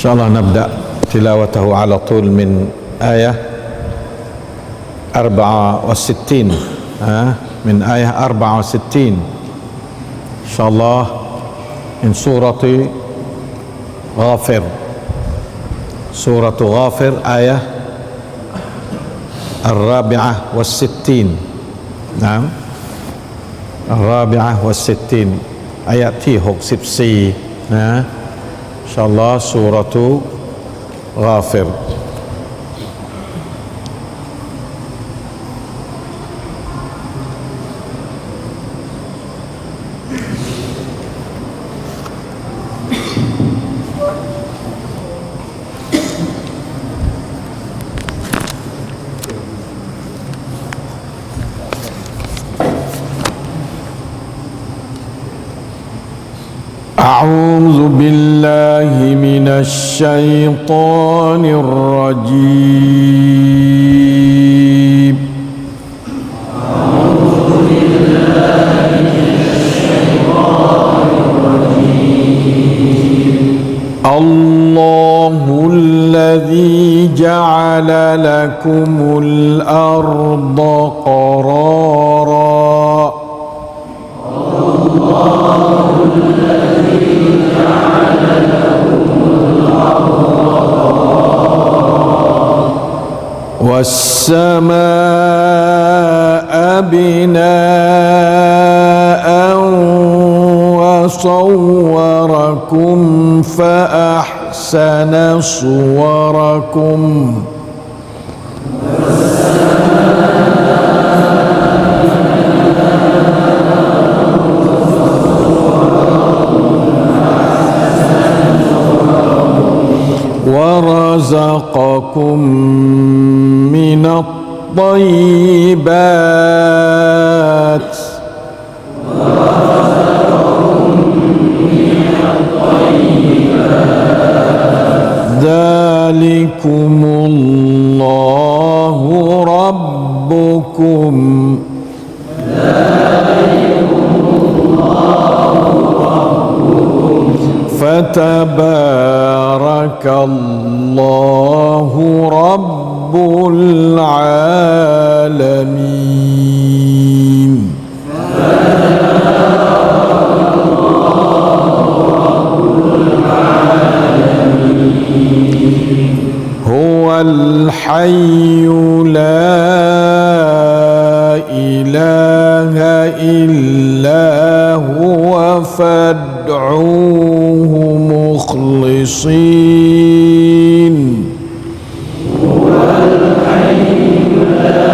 شاء الله نبدأ تلاوته على طول من آية 64 من آية 64 إن شاء الله من سورة غافر. سورة غافر آية 64. نعم 64 آيات 64นะอินชาอัลลอฮ์ซูเราะตุฆาฟิรأعوذ بالله من الشيطان الرجيم. أعوذ بالله من الشيطان الرجيم. الله الذي جعل لكم الأرض قرارا. والسماء بناء وصوركم فأحسن صوركم ورزقكم من الطيبات ذلكم الله ربكم فتبارك الله رب العالمين. هو الحي لا إله إلا هو فادعوه مخلصين. هو الحي لا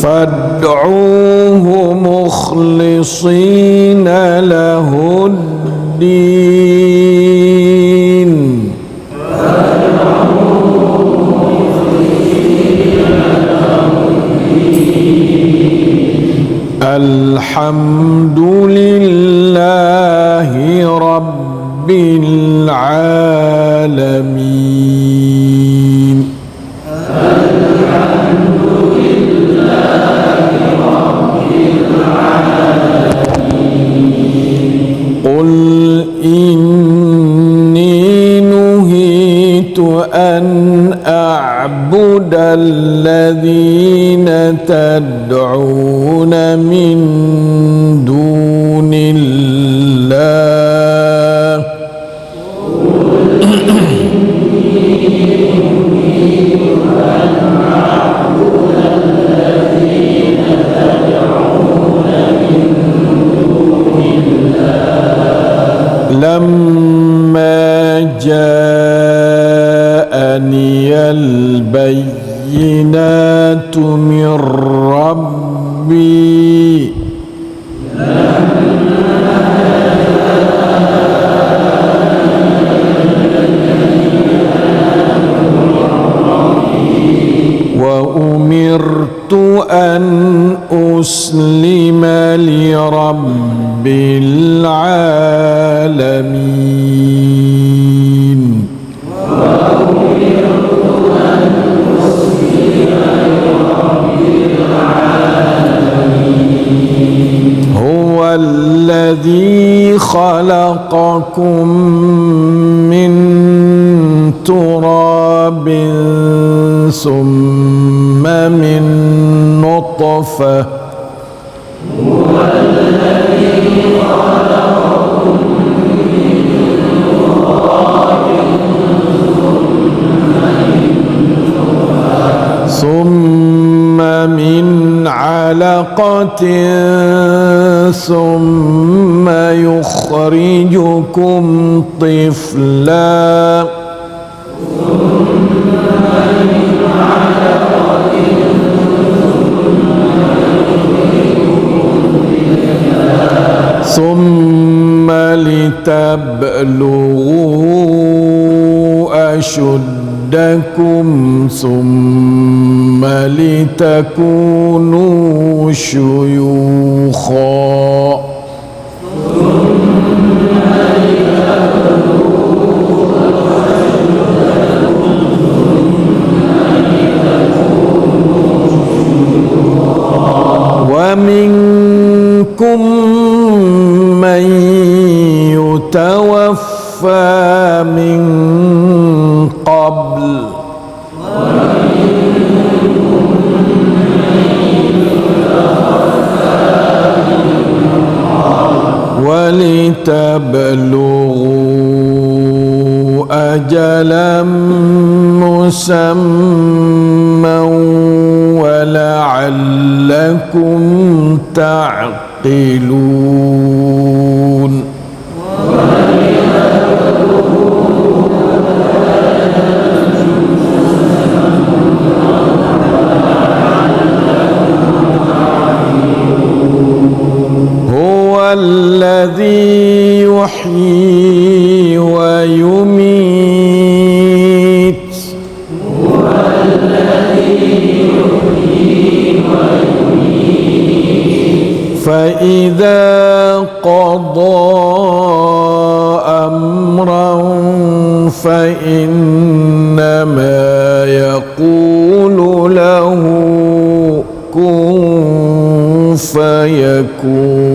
فادعوه مخلصين له الدين. الحمد لله رب العالمين. الحمد لله رب العالمين. قل إني نهيت أن أعبد الذين تدعون من دون الله. لما جاءني البينات من ربي وأمرت أن أسلم لرب العالمين. وأمرت أن أسلم لرب العالمين. خلقكم من تراب ثم من نطفة ثم من علقة ثم يخرجكم طفلا ثم لتبلغوا أشدكم ثم لتكونوا شيوخا ومنكم من يتوفى من قبل ولتبلغوا أجلا مسمى ولعلكم تعقلون هو الذي يحيي ويميت فإذا قضى أمرا فإنما يقول له كن فيكون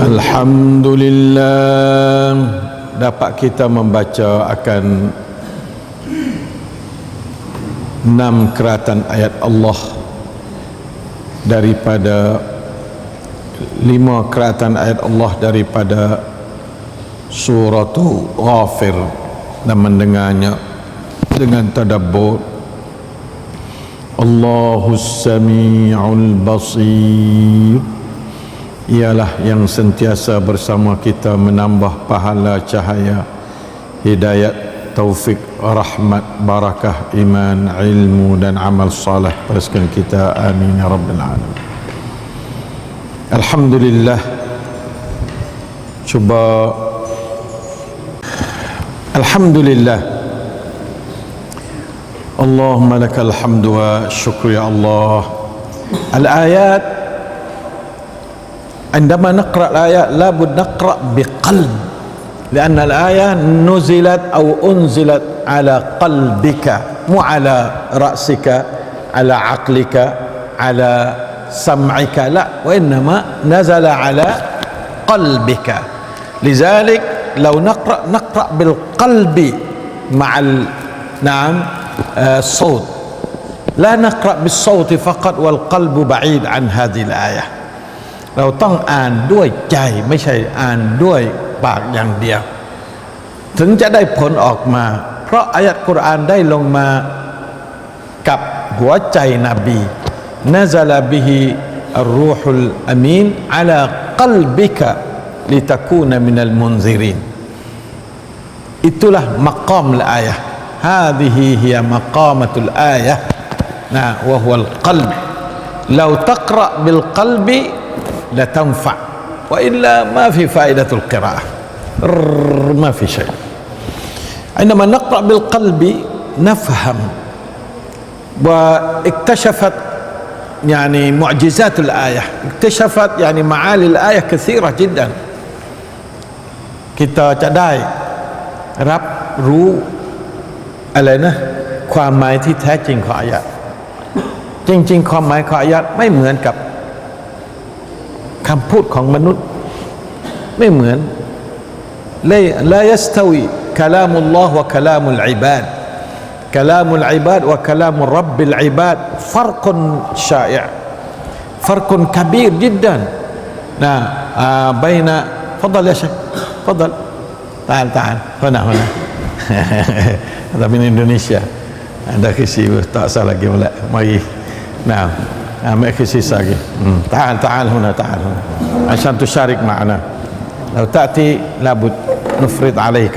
Alhamdulillah, dapat kita membaca akan 6 keratan ayat Allah daripada 5 keratan ayat Allah daripada surah Ghafir dan mendengarnya dengan tadabbur. Allahus Sami'ul Basir, ialah yang sentiasa bersama kita menambah pahala, cahaya, hidayat, taufik, rahmat, barakah, iman, ilmu dan amal salih pada sekalian kita. Amin ya rabbal alamin. Alhamdulillah. Cuba Alhamdulillah. Allahumma lakal hamdu wa syukru ya Allah. Al-ayat, عندما نقرأ الآيات لابد نقرأ بقلب، لأن الآية نزلت أو أنزلت على قلبك، مو على رأسك، على عقلك، على سمعك، لا، وإنما نزل على قلبك. لذلك لو نقرأ بالقلب مع الصوت، لا نقرأ بالصوت فقط والقلب بعيد عن هذه الآية. เราต้องอ่านด้วยใจไม่ใช่อ่านด้วยปากอย่างเดียวถึงจะได้ผลออกมาเพราะอายะห์กุรอานได้ลงมากับหัวใจนบีนะซะลาบิฮิอัรรูฮุลอามีนอะลากัลบิกะลิตะกูนะมินัลมุนซิริน itulah maqam al-ayah, hadhihi hiya maqamatul ayah, nah wa huwa al-qalb. Law taqra bil qalbi la tanfa wa illa ma fi faidatul qiraah, ma fi shay. عندما نقرأ بالقلب نفهم واكتشفت يعني معجزات الآية، اكتشفت يعني معالي الآية كثيرة جدا. kitaจะได้รับรู้อะไรนะความหมายที่แท้จริงของอายะห์จริงๆความหมายของอายะห์ไม่เหมือนกับคำพูดของมนุษย์ไม่เหมือนلا يستوي كلام الله وكلام العباد كلام العباد وكلام رب العباد فرق شائع فرق كبير جدا بين تفضل يا شيخ تفضل تعال هنا هذا من إندونيسيا ada kisi tak salah lagi pula mari nah ambil kisi lagi تعال هنا عشان تشارك معنا لو تأتي لابد نفرض عليك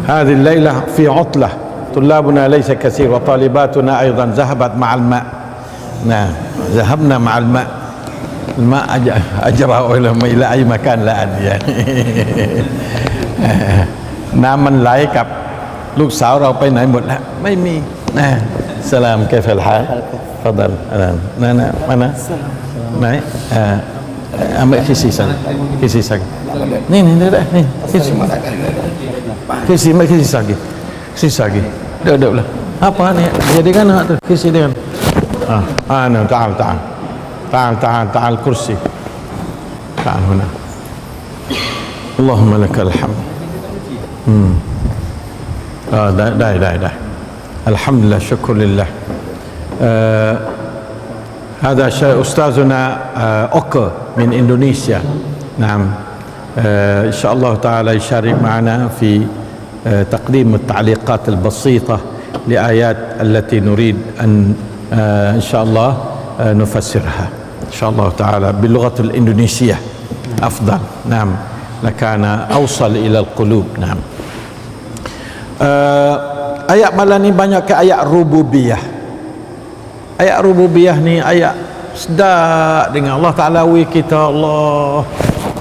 هذه الليلة في عطلة طلابنا ليس كثير وطالباتنا أيضا ذهبت مع الماء نعم ذهبنا مع الماء أجرى إلى أي مكان الآن يعني น้ำมันไหลกับลูกสาวเราไปไหนหมดแล้วไม่มีนะสลามكيف الحال تفضل manaไหนambil kisi sang ni kisi lagi duduk lah apa ni jadikan hak tu kisi dia تعال kursi تعال هنا اللهم لك الحمدได้الحمد لله شكر لله هذا أستاذنا أوكر من إندونيسيا نعم إن شاء الله تعالى يشارك معنا في تقديم التعليقات البسيطة لآيات التي نريد أن إن شاء الله نفسرها إن شاء الله تعالى باللغة الإندونيسية أفضل نعم لكان أوصل إلى القلوب نعم ayat malam ni banyak ke ayat rububiyah. Ayat rububiyah ni ayat sedap dengan Allah Ta'ala kita Allah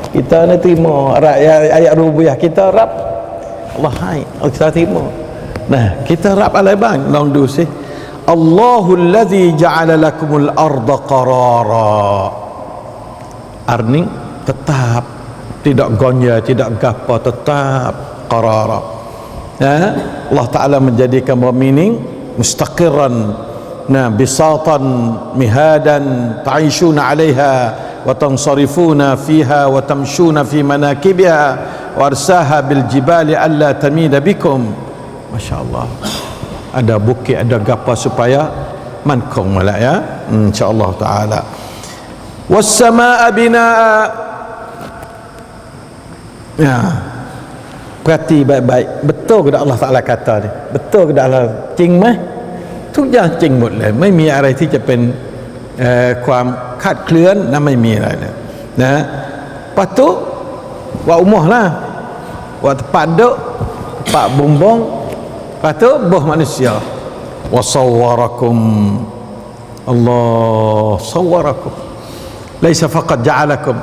kita ni terima ayat rububiyah kita rap Allah hai kita terima. Nah kita rap alai bang long du sih Allahul ladzi ja'ala lakumul arda qarara. Arning tetap tidak gonya tidak gapa tetap qarara. Allah Ta'ala menjadikan bumi ini mustaqirran bisatan mihadan ta'ishuna 'alaiha wa tansarifuna fiha wa tamshuna fi manakibiha wa arsaha bil jibali alla tamida bikum. Masya-Allah. Ada bukit ada gapa supaya mankong malak ya insya-Allah taala. Was samaa binaa. Ya. Perhati baik-baik betul ke Allah Ta'ala kata ni betul ke Allahจริงไหมทุกอย่างจริงหมดเลยไม่มีอะไรที่จะเป็นความคาดเคลื่อนนะไม่มีอะไรเลยนะlepas tu buat rumah lah buat tempat duduk tempat bumbung lepas tu buah manusia wa sawwarakum Allah sawwarakum laisa faqat ja'alakum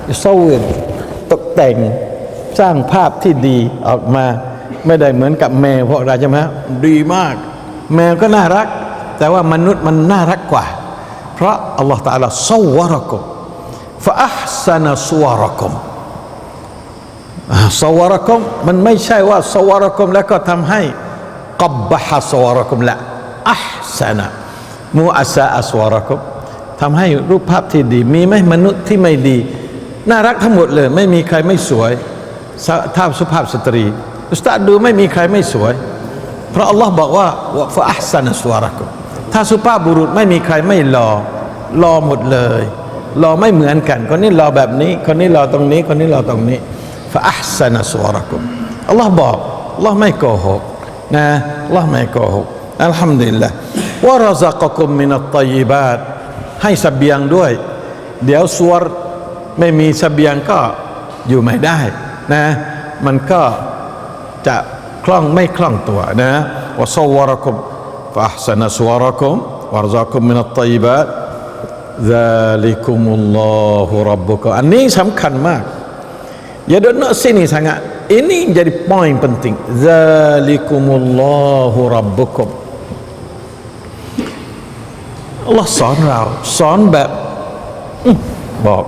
yusawwir ตกแต่งสร้างภาพที่ดีออกมาไม่ได้เหมือนกับแมวพวกเราใช่ไหมดีมากแมวก็น่ารักแต่ว่ามนุษย์มันน่ารักกว่าเพราะอัลลอฮฺตะอาลาซาวะรักุมฟะอัพซานะซุวะรักุมซาวะรักุมมันไม่ใช่ว่าซาวะรักุมแล้วก็ทำให้กับบะฮะซาวะรักุมละอัพซานะมูอัสซาอัสวะรักุมทำให้รูปภาพที่ดีมีไหมมนุษย์ที่ไม่ดีน่ารักทั้งหมดเลยไม่มีใครไม่สวยถ้าสุภาพสตรีอุสตาดดูไม่มีใครไม่สวยเพราะอัลลอฮ์บอกว่าฟะอัพซานะซุวะรักุมถ้าสุภาพบุรุษไม่มีใครไม่หล่อหมดเลยหล่อไม่เหมือนกันคนนี้หล่อแบบนี้คนนี้หล่อตรงนี้คนนี้หล่อตรงนี้ฟะอัพซานะซุวะรักุมอัลลอฮ์บอกอัลลอฮ์ไม่โกหกนะอัลลอฮ์ไม่โกหกอัลฮัมดุลิลลาห์วะระซะกะกุมมินัตฏอยยิบาตให้เสบียงด้วยเดี๋ยวซัวร์ไม่มีเสบียงก็อยู่ไม่ได้นะมันก็จะคล่องไม่คล่องตัวนะวะซาวะรักุมฟะอัพซะนะซุวะรักุมวะระซะกุมมินัตฏอยยิบาตซาลิกุมุลลอฮุร็อบบุกุมอันนี้สำคัญมากอย่าเดินหน้าsini sangat ini jadi poin penting zalikumul lahu rabbukum Allah สอนเราสอนแบบบอก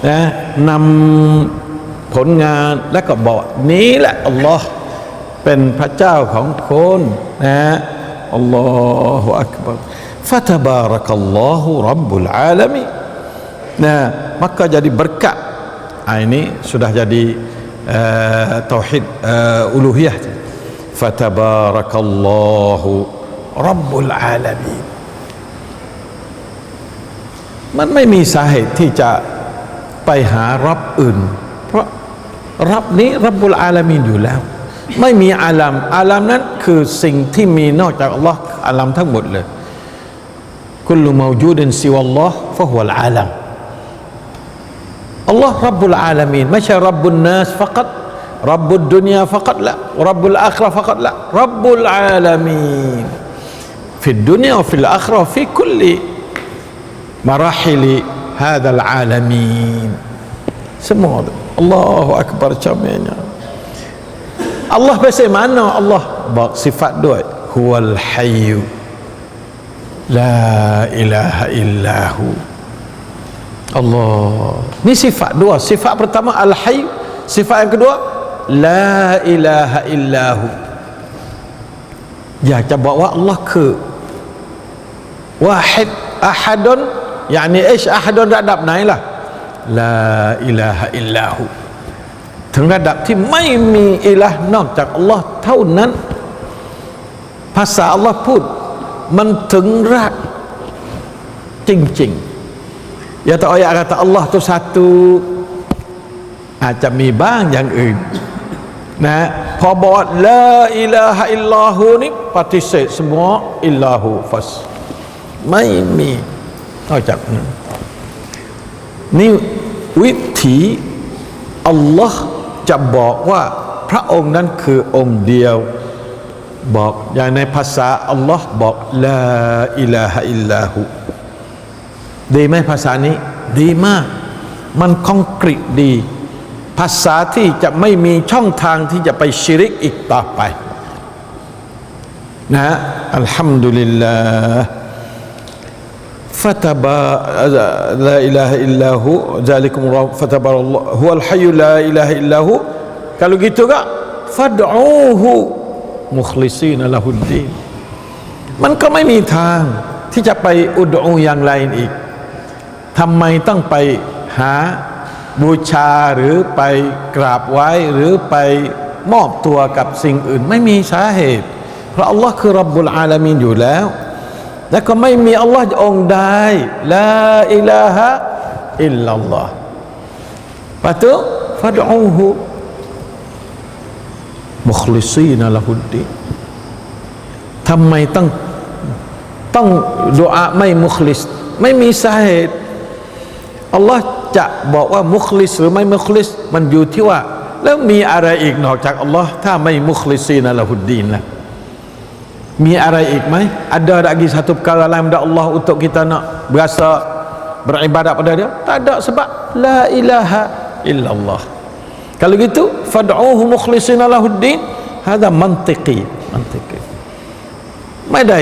นะนำผลงานและก็บอกนี้แหละอัลลอฮ์เป็นพระเจ้าของคนนะอัลลอฮฺอักบัรฟะตะบารักัลลอฮุร็อบบุลอาลามีนnah maka jadi berkat. Ini sudah jadi tauhid uluhiyah. Fatabarakallahu rabbul alamin. มันไม่มีสาเหตุที่จะไปหารับอื่นเพราะรับนี้รับบุลอาลามีนอยู่แล้วไม่มีอาลัมนั้นคือสิ่งที่มีนอกจากอัลลอฮ์อาลัมทั้งหมดเลยกุลมาวจูดินซิวัลลอฮ์ฟะฮุวัลอาลัมอัลลอฮ์รับบุลอาลามีนไม่ใช่รับบุนนัสفقط رب الدنيا فقط لا رب الآخرة فقط لا رب العالمين في الدنيا وفي الآخرة وفي كل مراحل هذا العالمين semua Allahu Akbar comenya Allah bagaimana Allah bak sifat dua huwal hayyu la ilaha illahu Allah ni sifat dua sifat pertama al-hayy sifat yang kedua la ilaha illahu อยากจะบอกว่าอัลลอฮ์คือวาฮิดอะฮัดนيعني ايشอะฮัดนระดับไหนล่ะลาอิลาฮะอิลลาหูถึงระดับที่ไม่มีอิละห์นอกจากอัลลอฮ์เท่านั้นภาษาอัลลอฮ์พูดมันถึงรากจริงๆอย่าแต่ayat kata Allah tu satu อาจจะมีบ้างอย่างอื่นนะพอบอกลาอิลาฮะอิลลาหูนี่ปฏิเสธsemuaอิลลาหูฟัสไม่มีนอกจากนั้นนี่วิธีอัลลอฮ์จะบอกว่าพระองค์นั้นคือองค์เดียวบอกอย่างในภาษาอัลลอฮ์บอกลาอิลาฮะอิลลาหูดีไหมภาษานี้ดีมากมันคอนกรีตดีภาษาที่จะไม่มีช่องทางที่จะไปชิริกอีกต่อไปนะอัลฮัมดุลิลลาห์fataba la ilaha illahu zalikum fatabarallahu huwal hayyu la ilaha illahu kalau gitu kak fad'uhu mukhlishina lahuddin มันก็ไม่มีทางที่จะไปอุดอูอย่างไรอีกทำไมต้องไปหาบูชาหรือไปกราบไหว้หรือไปมอบตัวกับสิ่งอื่นไม่มีสาเหตุเพราะอัลลอฮ์คือรับบุลอาลามีนอยู่แล้วและก็ไม่มีอัลลอฮ์องค์ใดลาอิลาฮะอิลลัลลอฮ์ปะตุฟัดอูฮูมุคลิซีนละฮุดดีทำไมต้องดุอาไม่มุคลิสไม่มีสาเหตุอัลลอฮ์จะบอกว่ามุคลิสหรือไม่มุคลิสมันอยู่ที่ว่าแล้วมีอะไรอีกนอกจากอัลลอฮ์ถ้าไม่มุคลิซีนละฮุดดีนล่ะมีอะไรอีกไหมada lagi satu perkara lain dari Allah untuk kita nak berasa beribadat pada dia tak ada sebab la ilaha illallah kalau gitu fad'uhu mukhlishina lahuddin hada mantiqi ไม่ได้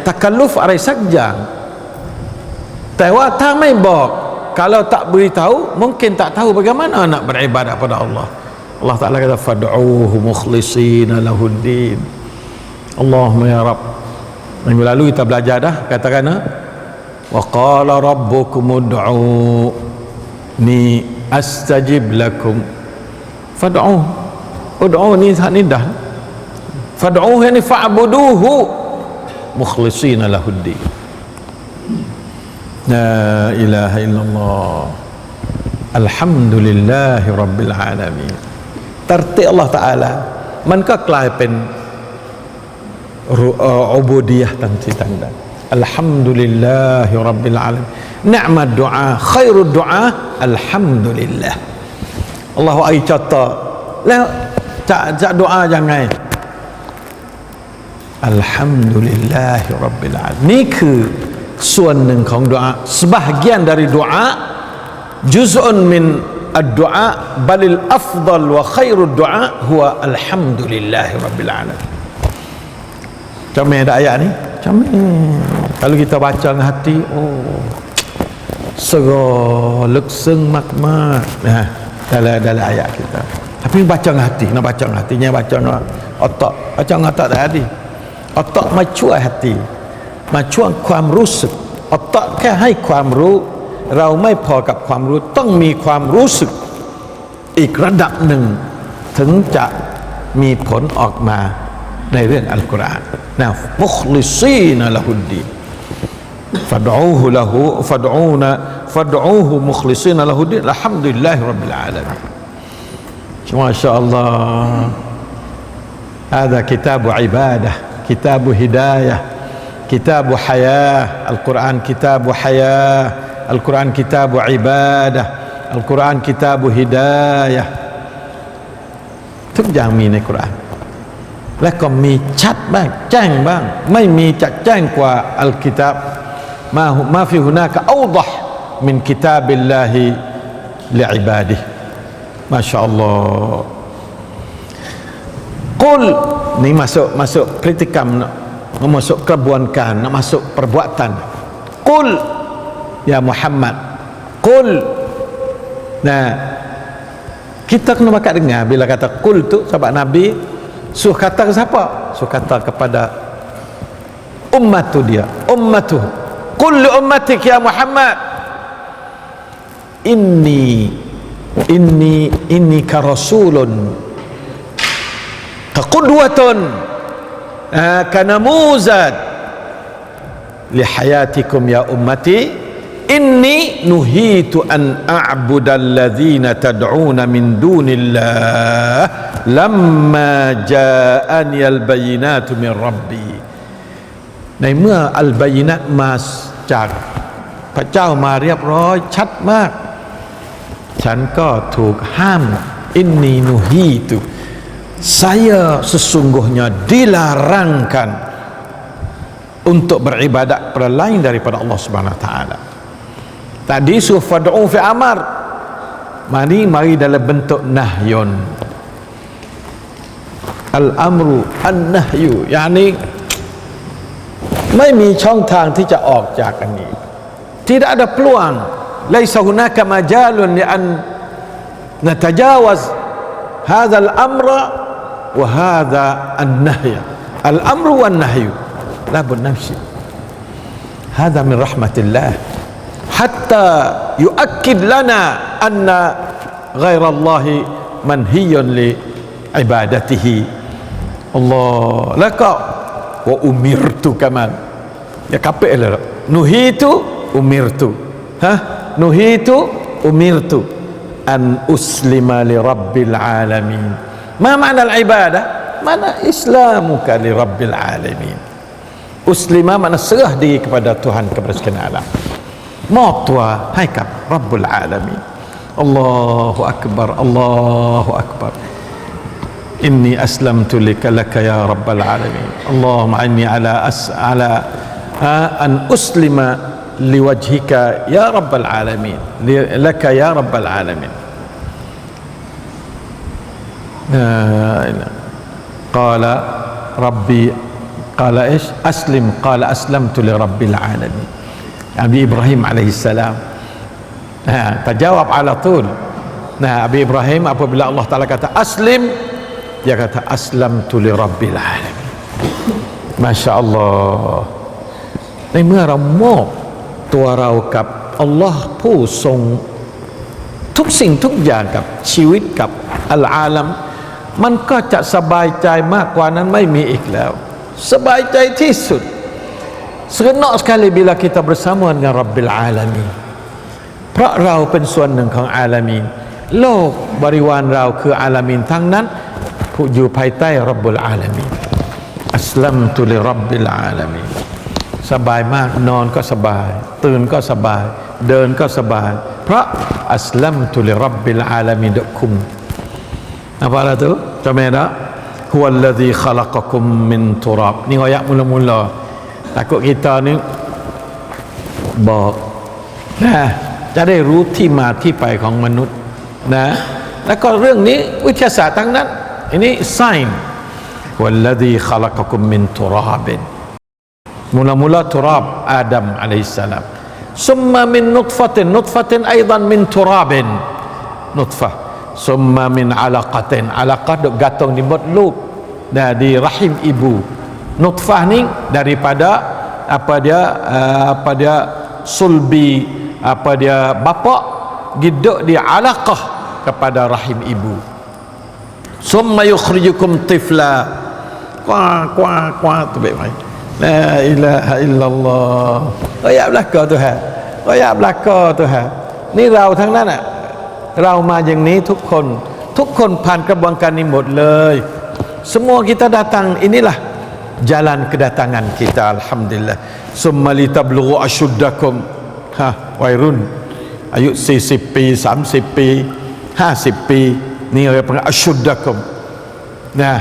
ตักลุฟอะไรสักอย่างแต่ว่าถ้าไม่บอกkalau tak beritahu mungkin tak tahu bagaimana nak beribadat pada Allah Allah Ta'ala kata fad'uhu mukhlishina lahuddin Allahumma ya Rabb minggu lalu kita belajar dah katakan wa qala rabbukum ud'uni astajib lakum ud'u ni dah fad'uhu yani fa'buduhu mukhlishina lahuddin la ilaha illallah alhamdulillahi rabbil alamin tertik Allah Ta'ala มันก็กลายเป็นubudiyah tanda alhamdulillahi rabbil alamin ni'mat du'a khairud du'a alhamdulillah Allah ai contoh แล้วจะดุอายังไง alhamdulillahi rabbil alamin นี่คือส่วนหนึ่งของดุอา sebahagian dari doa juz'un min ad-du'a balil afdal wa khairud du'a huwa alhamdulillahi rabbil alamin comel ada ayat ni comel kalau kita baca dengan hati Serahลึกซึ้งมากๆนะdalam ayat kita. Tapi baca dengan hati, nak baca dengan hatinya, baca dengan otak, baca dengan otak tadi. Otak macuai hati, macuai ความรู้สึก otak แค่ให้ความรู้เราไม่พอกับความรู้ต้องมีความรู้สึกอีกระดับหนึ่งถึงจะมีผลออกมาในเรื่องอัลกุรอานนะมุคลิซีนละฮุดดีนفادعوه له فادعوه مخلصين له الدين الحمد لله رب العالمين ما شاء الله هذا كتاب عبادة كتاب هداية كتاب حياة القرآن كتاب حياة القرآن كتاب عبادة القرآن كتاب هداية ทุกอย่างมีในกุรอานและก็มีชัดบ้างแจ้งบ้างไม่มีจะแจ้งกว่าอัลกิตาบما في هناك أوضح من كتاب الله لعباده ما شاء الله قل ni masuk kritikam masuk kebuankan masuk perbuatan qul ya Muhammad qul nah kita kena bakal dengar bila kata qul tu sahabat Nabi suruh kata ke siapa suruh kata kepada umat tu dia ummatuh qul li ummatik ya Muhammad inni ka rasulun ka qudwatun ka namuzad li hayatikum ya ummati inni nuhitu an a'buda alladhina tad'una min dunillah lamma ja'ani al-bayyinatu min rabbi ในเมื่ออัลบายินัตมาจากพระเจ้ามาเรียบร้อยชัดมากฉันก็ถูกห้ามอินนีนุฮีตุ saya sesungguhnya dilarangkan untuk beribadat kepada lain daripada Allah Subhanahu Wa Taala. Tadi suruh fad'u fi amar, mari dalam bentuk nahyun. Al-amru an-nahyu, yani ไม่มีช่องทางที่จะออกจากอันนี้ tidak ada peluang laisa hunaka majalun li an natajawaz hadha al-amra wa hadha an-nahy al-amru wan-nahyu la bud namshi hadha min rahmatillah hatta yu'akkid lana anna ghaira Allah manhiyun li ibadatihi Allah laka wa umirtu kaman ya kapek lah nuhitu umirtu nuhitu umirtu an uslima li rabbil alamin ma makna al-ibadah mana islamuka li rabbil alamin uslima makna serah diri kepada Tuhan kepada sekian alam มอบตัวให้กับ Rabbul Alamin Allahu Akbar Allahu Akbar Inni aslamtu laka ya Rabbal Alamin Allahumma inni ala an uslima liwajhika ya Rabbal Alamin laka ya Rabbal Alamin qala rabbi qala ish aslim qala aslamtu li Rabbil Alamin Nabi Ibrahim alaihissalam terjawab ala tul Nabi Ibrahim apabila Allah Ta'ala kata aslim dia kata aslamtu li Rabbil Alamin Masya Allah ในเมื่อเรามอบตัวเรากับอัลลอฮ์ผู้ทรงทุกสิ่งทุกอย่างกับชีวิตกับอัลอาลัมมันก็จะสบายใจมากกว่านั้นไม่มีอีกแล้วสบายใจที่สุดseronok sekali bila kita bersama dengan Rabbil Alamin เพราะเราเป็นส่วนหนึ่งของอาลามีนโลกบริวารเราคืออาลามีนทั้งนั้นผู้อยู่ภายใต้รับบุลอาลามีนอัสลัมตุลิรับบิลอาลามีนสบายมากนอนก็สบายตื่นก็สบายเดินก็สบายเพราะอัสลัมตุลิรับบิลอาลามีนดะคุมapa lah tu camera huwallazi khalaqakum min turab ni ayat mula-mula takut kita niบอกจะได้รู้ที่มาที่ไปของมนุษย์นะแล้วก็เรื่องนี้วิทยาศาสตร์ทั้งนั้นอันนี้ science والذي خلقكم من تراب mula-mula turab Adam alaihissalam summa min nutfatin aidan min turabin, nutfah, summa min alaqatin, alaqah duk gantung di mutlub, nah di rahim ibu. Nutfah ni daripada apa dia sulbi, bapa giduk di alaqah kepada rahim ibu. Summa yukhrijukum tifla, kuah tu baik mai. La ilaha illallah. Royak belaka Tuhan, royak belaka Tuhan. Ni เราทั้งนั้นน่ะเรามาอย่างนี้ทุกคนผ่านกระบวนการนี้หมดเลย semua kita datang, inilah jalan kedatangan kita, alhamdulillah. Summa litablughu ashuddakum, wairun ayu 40 ปี30 ปี50 ปีนี่orang panggil ashuddakum. Nah,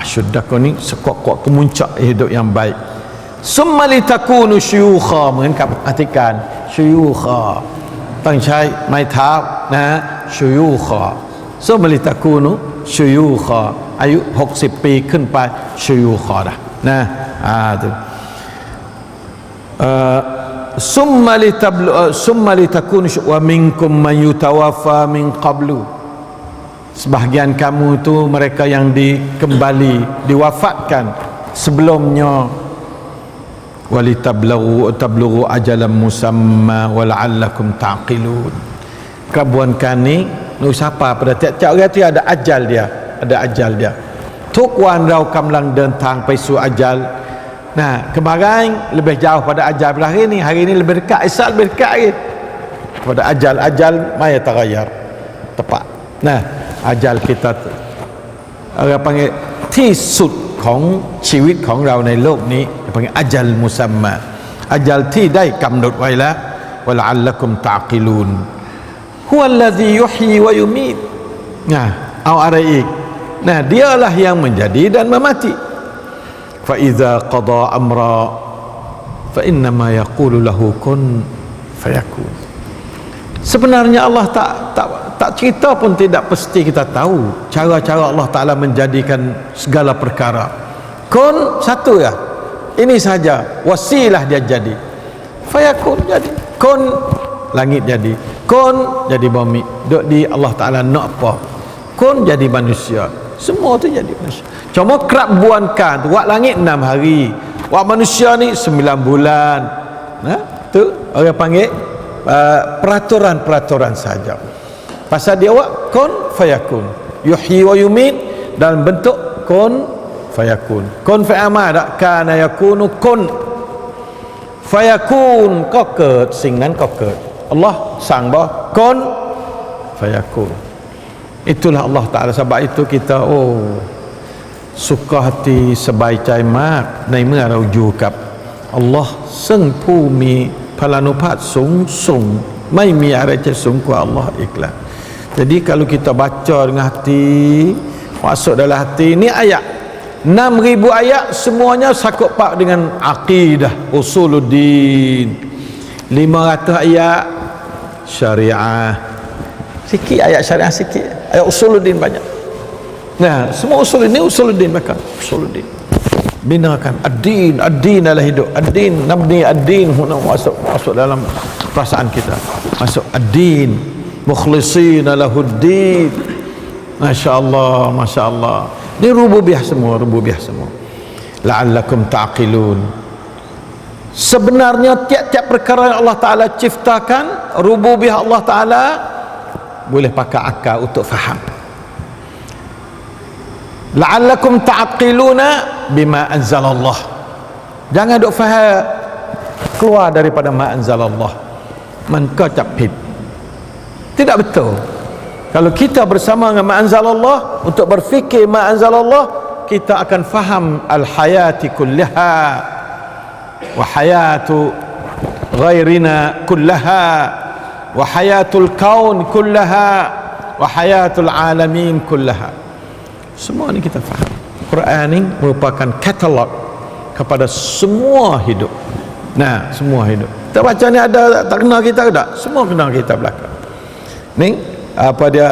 ashuddakum ni sekuat-kuat kemuncak hidup yang baik. Summa litakunu syuyukha, เหมือนกับอธิการsyuyukha ต้องใช้ไม้เท้านะsyuyukha. Summa litakunu syuyukha, อายุ60 ปีขึ้นไปsyuyukha dah. Nah, tu. Summa litakunu wa minkum man yutawaffa min qablu. Sebahagian kamu tu mereka yang diwafatkan sebelumnya. Walitablugu ajalan musamma wala'allakum ta'qilun. Kerabuan ni siapa pada tiap-tiap orang tu ada ajal dia, ทุกวันเรากำลังเดินทางไปสู่ajal. Nah, kemarin lebih jauh pada ajal pada hari ini lebih dekat, esok lebih dekat lagi pada ajal mai tagayyar, tepat. Nah, ajal kita orang panggil ที่สุดของชีวิตของเราในโลกนี้เรียกว่าอัจลมุซัมมาอัจลที่ได้กำหนดไว้แล้ววะละอัลละกุมตะอกิลูนฮุวัลลซียุฮีวะยุมีตเอาอะไรอีกdialah yang menjadi dan memati. Fa iza qada amra fa innama yaqulu lahu kun fayakun. Sebenarnya Allah tak cerita pun tidak pasti kita tahu cara-cara Allah Ta'ala menjadikan segala perkara. Kun satu ya, ini saja wasilah dia jadi, fayakun jadi, kun langit jadi, kun jadi bumi. Duk di Allah Ta'ala nak apa, kun jadi manusia, semua tu jadi manusia. Cuma kerap buankan tu, wak langit 6 hari, wak manusia ni 9 bulan. Tu orang panggil peraturan saja. Pasal dia wak kun fayakun, yuhyi wa yumit dalam bentuk kun fayakun. Kun fa'ama dak kana yakunu kun fayakun, ก็เกิดสิ่งนั้นก็เกิด Allah สั่งบ่ kun fayakun. Itulah Allah Ta'ala. Sebab itu kita suka hatiสบายใจมากในเมื่อเราอยู่กับอัลลอฮ์ซึ่งผู้มีพลานุภาพสูงส่งไม่มีอะไรจะสูงกว่าอัลลอฮ์อีกแล้ว Jadi kalau kita baca dengan hati, masuk dalam hati, ni ayat 6,000 ayat semuanya sakut pak dengan akidah usuluddin. 500 ayat syariah, sikit ayat syariah, sikit ayat usuluddin banyak. Nah, semua usuluddin maka usuluddin binakan ad-din adalah hidup, ad-din nabni ad-din masuk dalam perasaan kita, masuk ad-din mukhlishina lahuddin. Masya-Allah, masya-Allah. Ini rububiyah semua la'allakum ta'qilun. Sebenarnya tiap-tiap perkara yang Allah Ta'ala ciptakan, rububiyah Allah Ta'ala boleh pakai akal untuk faham. La'allakum ta'qiluna bima anzalallah. Jangan duk faham keluar daripada ma anzalallah, maka takผิด. Tidak betul. Kalau kita bersama dengan ma anzalallah untuk berfikir ma anzalallah, kita akan faham al-hayati kullaha wa hayatu ghairina kullaha wa hayatul kaun kullaha wa hayatul alamin kullaha. Semua ni kita faham. Quran ni merupakan katalog kepada semua hidup. Nah, semua hidup. Kita baca ni ada tak kenal kita ke tak? Semua kenal kita belakang. Ni apa dia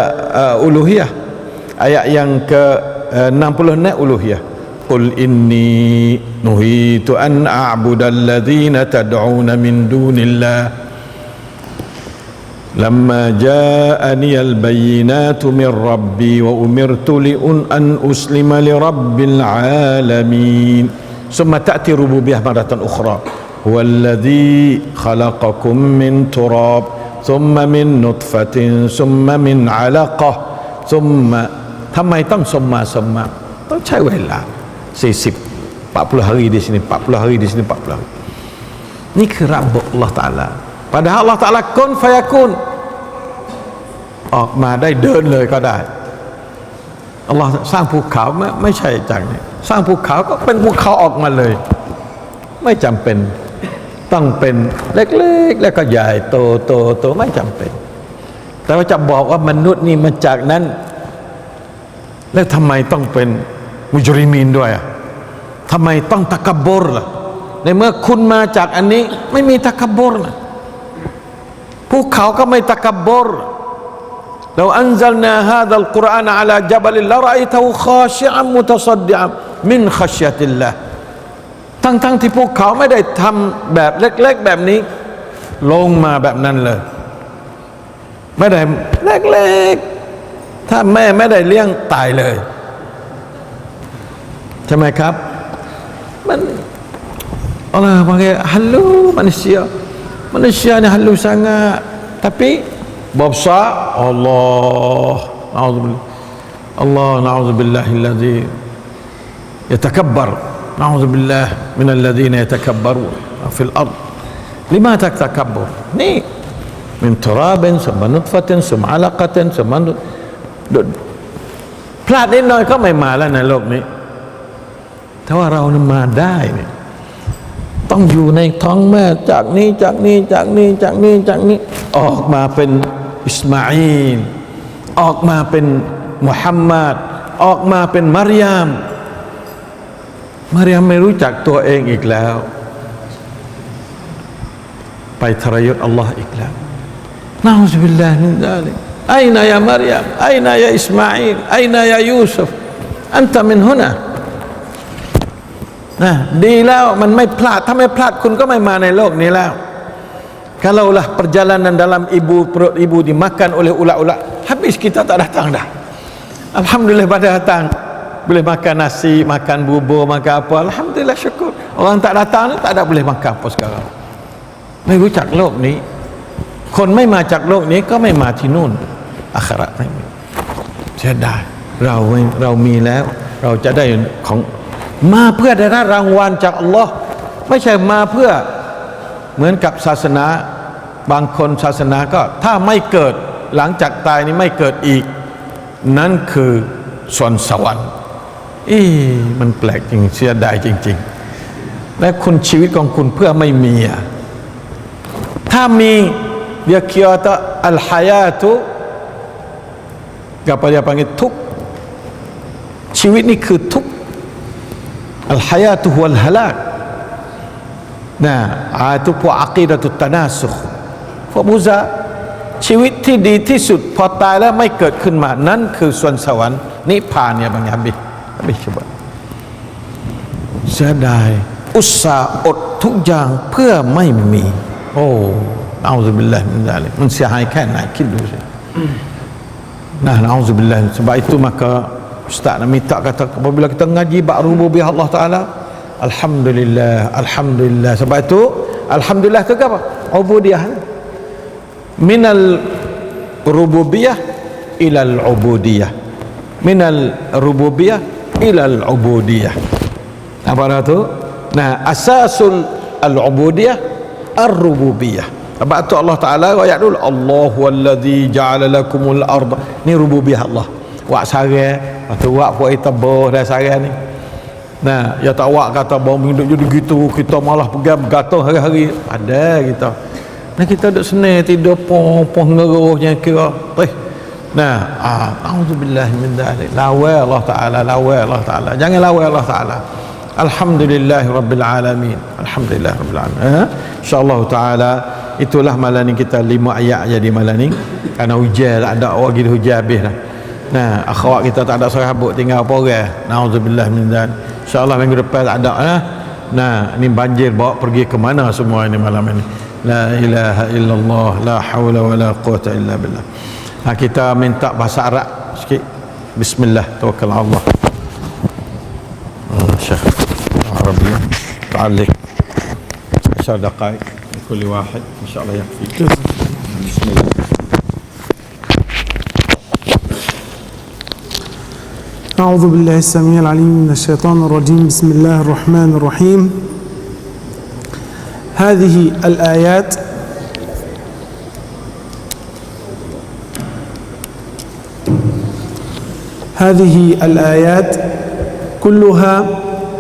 uluhiyah. Ayat yang ke 60 ni uluhiyah. قل إني نهيت أن أعبد الذين تدعون من دون الله لما جاءني البينات من ربي وأمرت أن أسلم لرب العالمين ثم تأتي ربوبية مرة أخرى هو الذي خلقكم من تراب ثم من نطفة ثم من علقة ثم ทำไมต้องสมมาต้องใช้เวลา40 hari di sini 40 hari di sini 40 hariนี่คือระบบAllah Ta'ala padahal Allah Ta'ala kun fayakun ออกมาได้เดินเลยก็ได้Allah สร้างภูเขาไม่ใช่จากนี้สร้างภูเขาก็เป็นภูเขาออกมาเลยไม่จำเป็นต้องเป็นเล็กๆแล้วก็ใหญ่โตไม่จำเป็นแต่ว่าจะบอกว่ามนุษย์นี่มาจากนั้นแล้วทำไมต้องเป็นมุจริมีนด้วยทำไมต้องตะกับบรล่ะในเมื่อคุณมาจากอันนี้ไม่มีตะกับบรนะภูเขาก็ไม่ตะกับบรلو أنزلنا هذا القرآن على جبل لرأيته خاشعا متصدعا من خشية الله ทั้งที่ภูเขาไม่ได้ทำแบบเล็กๆแบบนี้ลงมาแบบนั้นเลยไม่ได้เล็กๆถ้าแม่ไม่ได้เลี้ยงตายเลยใช่ไหมครับมันAllah panggil halu manusia ni halu sangat tapi besar Allah na'udzubillah alladhi yatakabbar na'udzubillah min alladhina yatakabbarun fil ard lima tatakabbur ni min turabin summa nutfatin summa alaqatin summa พลาดนิดหน่อยก็ไม่มาแล้วในโลกนี้ถ้าว่าเรามาได้เนี่ยต้องอยู่ในท้องแม่จากนี้ออกมาเป็นอิสมาอีลออกมาเป็นมุฮัมมัดออกมาเป็นมารยามไม่รู้จักตัวเองอีกแล้วไปทรยศอัลลอฮ์อีกแล้วนะอูซุบิลลาฮิมินซาลิกأين يا مريم أين يا إسماعيل أين يا يوسف أنت من هنا ดีแล้วมันไม่พลาดถ้าไม่พลาดคุณก็ไม่มาในโลกนี้แล้ว kalaulah perjalanan dalam perut ibu dimakan oleh ulat-ulat habis kita tak datang dah alhamdulillah pada datang boleh makan nasi makan bubur makan apa alhamdulillah syukur orang tak datang tak ada boleh makan apa sekarang ไม่รู้จักโลกนี้คนไม่มาจากโลกนี้ก็ไม่มาที่นู่นอาคราไม่มีเสียดายเรามีแล้วเราจะได้ของมาเพื่อได้รับรางวัลจากอัลลอฮ์ไม่ใช่มาเพื่อเหมือนกับศาสนาบางคนศาสนาก็ถ้าไม่เกิดหลังจากตายนี้ไม่เกิดอีกนั่นคือสวรรค์สวรรค์มันแปลกจริงเสียดายจริงๆและคุณชีวิตของคุณเพื่อไม่มีถ้ามีdia kira al-hayatu apa dia panggil ทุกข์ชีวิตนี่คือทุกข์ al-hayatu huwal halak ituพวกอะกีดะตุตตะนาสุขพวกมุซะชีวิตที่ดีที่สุดพอตายแล้วไม่เกิดขึ้นมานั่นคือสวรรค์สวรรค์นิพพานเนี่ยบางอย่างบิชบะเสียดายอุตส่าห์อดทุกอย่างเพื่อไม่มีโอ้นะอูซุบิลลาฮิมินซาลิกมันเสียหายแค่ไหนคิดดูสินะอูซุบิลลาฮิsebab itu maka ustaz nak minta kata apabila kita ngaji bab rububiyah Allah Taala alhamdulillah sebab itu alhamdulillah itu apa ubudiyah minal rububiyah ilal ubudiyah minal rububiyah ilal ubudiyah apa itu asasul al-ubudiyah ar-rububiyah sebab itu Allah Ta'ala ayat dulu Allahu alladhi ja'ala lakumul arda ni rububiyah Allah wak sare atau wak puak itaboh dah sare ni ya tak wak kata bawa hidup jadi gitu kita malah pegang bergatung hari-hari ada kita kita duduk seni tidur poh ngeruhnya kira a'udzubillah min dzalik lawai Allah Ta'ala jangan lawai Allah Ta'ala alhamdulillahi rabbil alamin insyaallah Ta'ala itulah malam ni kita 5 ayat jadi malam ni kerana hujan ada orang gitu hujan habis dah akhwat kita tak ada sahabat tinggal apa orang naudzubillah min dzalik InsyaAllah minggu depan tak ada Nah, ini banjir bawa pergi ke mana semua ini malam ini. La ilaha illallah, la hawla wa la quwata illa billah. Kita minta bahasa Arab sikit. Bismillah, tawakkal Allah. Syekh Arabiyah تعلق 10 دقائق لكل واحد إن شاء الله يكفي. بسم الله. أعوذ بالله السميع العليم من الشيطان الرجيم. بسم الله الرحمن الرحيم. هذه الآيات كلها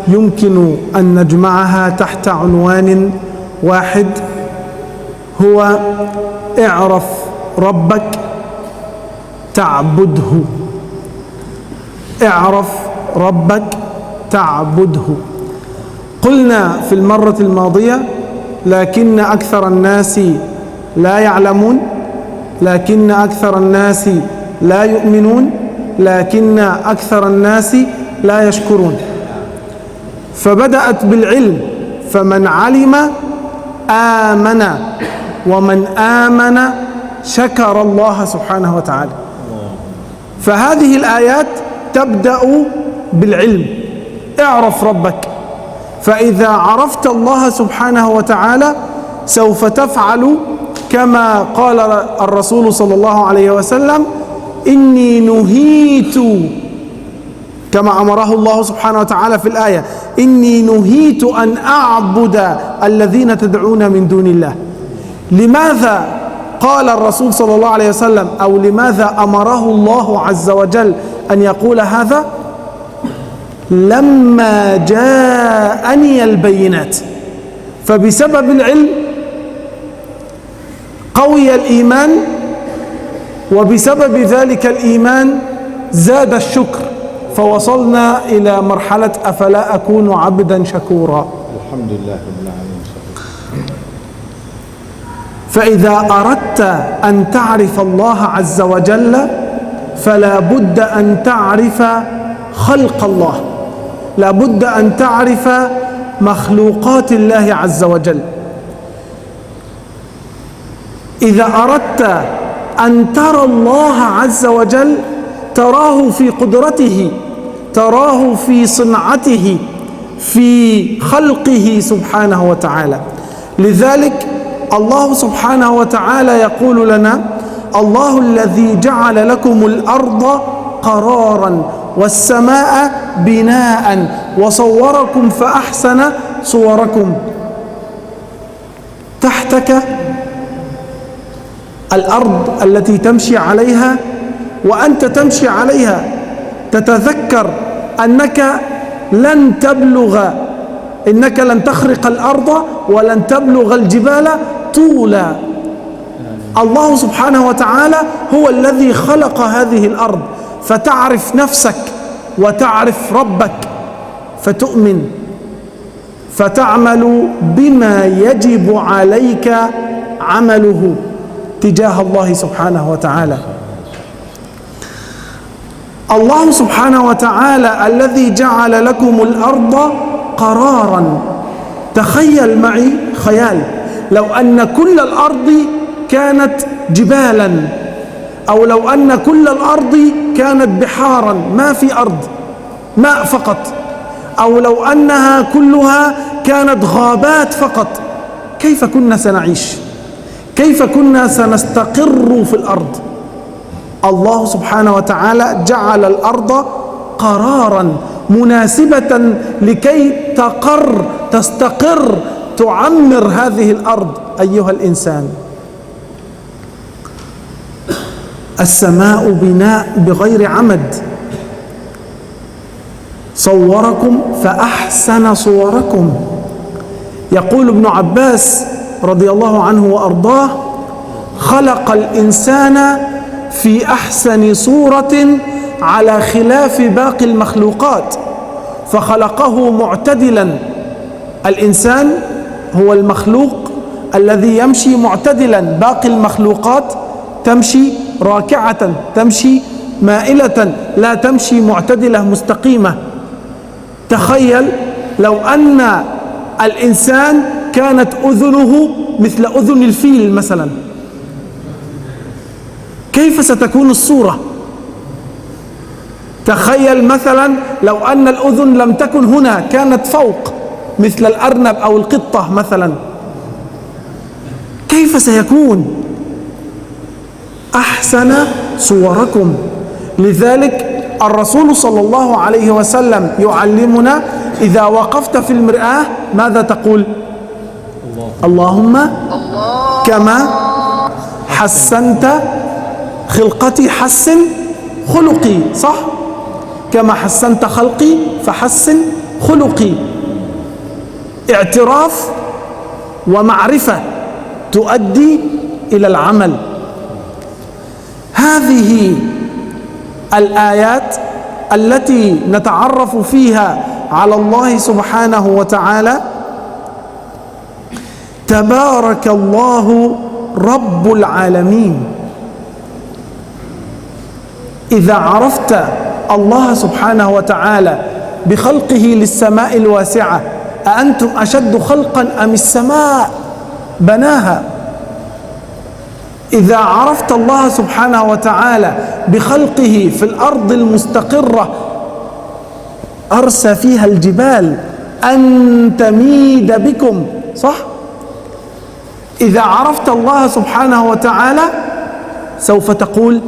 يمكن أن نجمعها تحت عنوان واحد، هو اعرف ربك تعبده. اعرف ربك تعبده. قلنا في المرة الماضية لكن أكثر الناس لا يعلمون، لكن أكثر الناس لا يؤمنون، لكن أكثر الناس لا يشكرون. فبدأت بالعلم، فمن علم آمن، ومن آمن شكر الله سبحانه وتعالى. فهذه الآيات تبدأ بالعلم. اعرف ربك، فإذا عرفت الله سبحانه وتعالى سوف تفعل كما قال الرسول صلى الله عليه وسلم: إني نهيت، كما أمره الله سبحانه وتعالى في الآية: إني نهيت أن أعبد الذين تدعون من دون الله. لماذا قال الرسول صلى الله عليه وسلم، أو لماذا أمره الله عز وجل أن يقول هذا؟ لما جاءني البينات. فبسبب العلم قوي الإيمان، وبسبب ذلك الإيمان زاد الشكر، فوصلنا إلى مرحلة أفلا أكون عبدا شكورا. الحمد لله رب العالمين. فإذا أردت أن تعرف الله عز وجل فلا بد أن تعرف خلق الله، لا بد أن تعرف مخلوقات الله عز وجل. إذا أردت أن ترى الله عز وجل تراه في قدرته، تراه في صنعته، في خلقه سبحانه وتعالى. لذلك الله سبحانه وتعالى يقول لنا: الله الذي جعل لكم الأرض قرارا والسماء بناء وصوركم فأحسن صوركم. تحتك الأرض التي تمشي عليها، وأنت تمشي عليها تتذكر أنك لن تبلغ، إنك لن تخرق الأرض ولن تبلغ الجبال طولا. الله سبحانه وتعالى هو الذي خلق هذه الأرض، فتعرف نفسك وتعرف ربك فتؤمن، فتعمل بما يجب عليك عمله تجاه الله سبحانه وتعالى. الله سبحانه وتعالى الذي جعل لكم الأرض قرارا. تخيل معي خيال، لو أن كل الأرض كانت جبالا، أو لو أن كل الأرض كانت بحارا، ما في أرض، ماء فقط، أو لو أنها كلها كانت غابات فقط، كيف كنا سنعيش؟ كيف كنا سنستقر في الأرض؟ الله سبحانه وتعالى جعل الأرض قرارا مناسبة لكي تستقر، تعمر هذه الأرض. أيها الإنسان، السماء بناء بغير عمد، صوركم فأحسن صوركم. يقول ابن عباس رضي الله عنه وأرضاه: خلق الإنسان في أحسن صورة على خلاف باقي المخلوقات، فخلقه معتدلا. الإنسان هو المخلوق الذي يمشي معتدلا، باقي المخلوقات تمشي راكعة، تمشي مائلة، لا تمشي معتدلة مستقيمة. تخيل لو أن الإنسان كانت أذنه مثل أذن الفيل مثلا، كيف ستكون الصورة؟ تخيل مثلا لو أن الأذن لم تكن هنا، كانت فوق مثل الأرنب أو القطة مثلا، كيف سيكون؟ أحسن صوركم. لذلك الرسول صلى الله عليه وسلم يعلمنا إذا وقفت في المرآة ماذا تقول؟ اللهم كما حسنت خلقتي حسن خلقي، صح؟ كما حسنت خلقي فحسن خلقي. اعتراف ومعرفة تؤدي إلى العمل. هذه الآيات التي نتعرف فيها على الله سبحانه وتعالى. تبارك الله رب العالمين. إذا عرفت الله سبحانه وتعالى بخلقه للسماء الواسعة، أأنتم أشد خلقا أم السماء بناها؟ إذا عرفت الله سبحانه وتعالى بخلقه في الأرض المستقرة، أرسى فيها الجبال أن تميد بكم، صح؟ إذا عرفت الله سبحانه وتعالى سوف تقول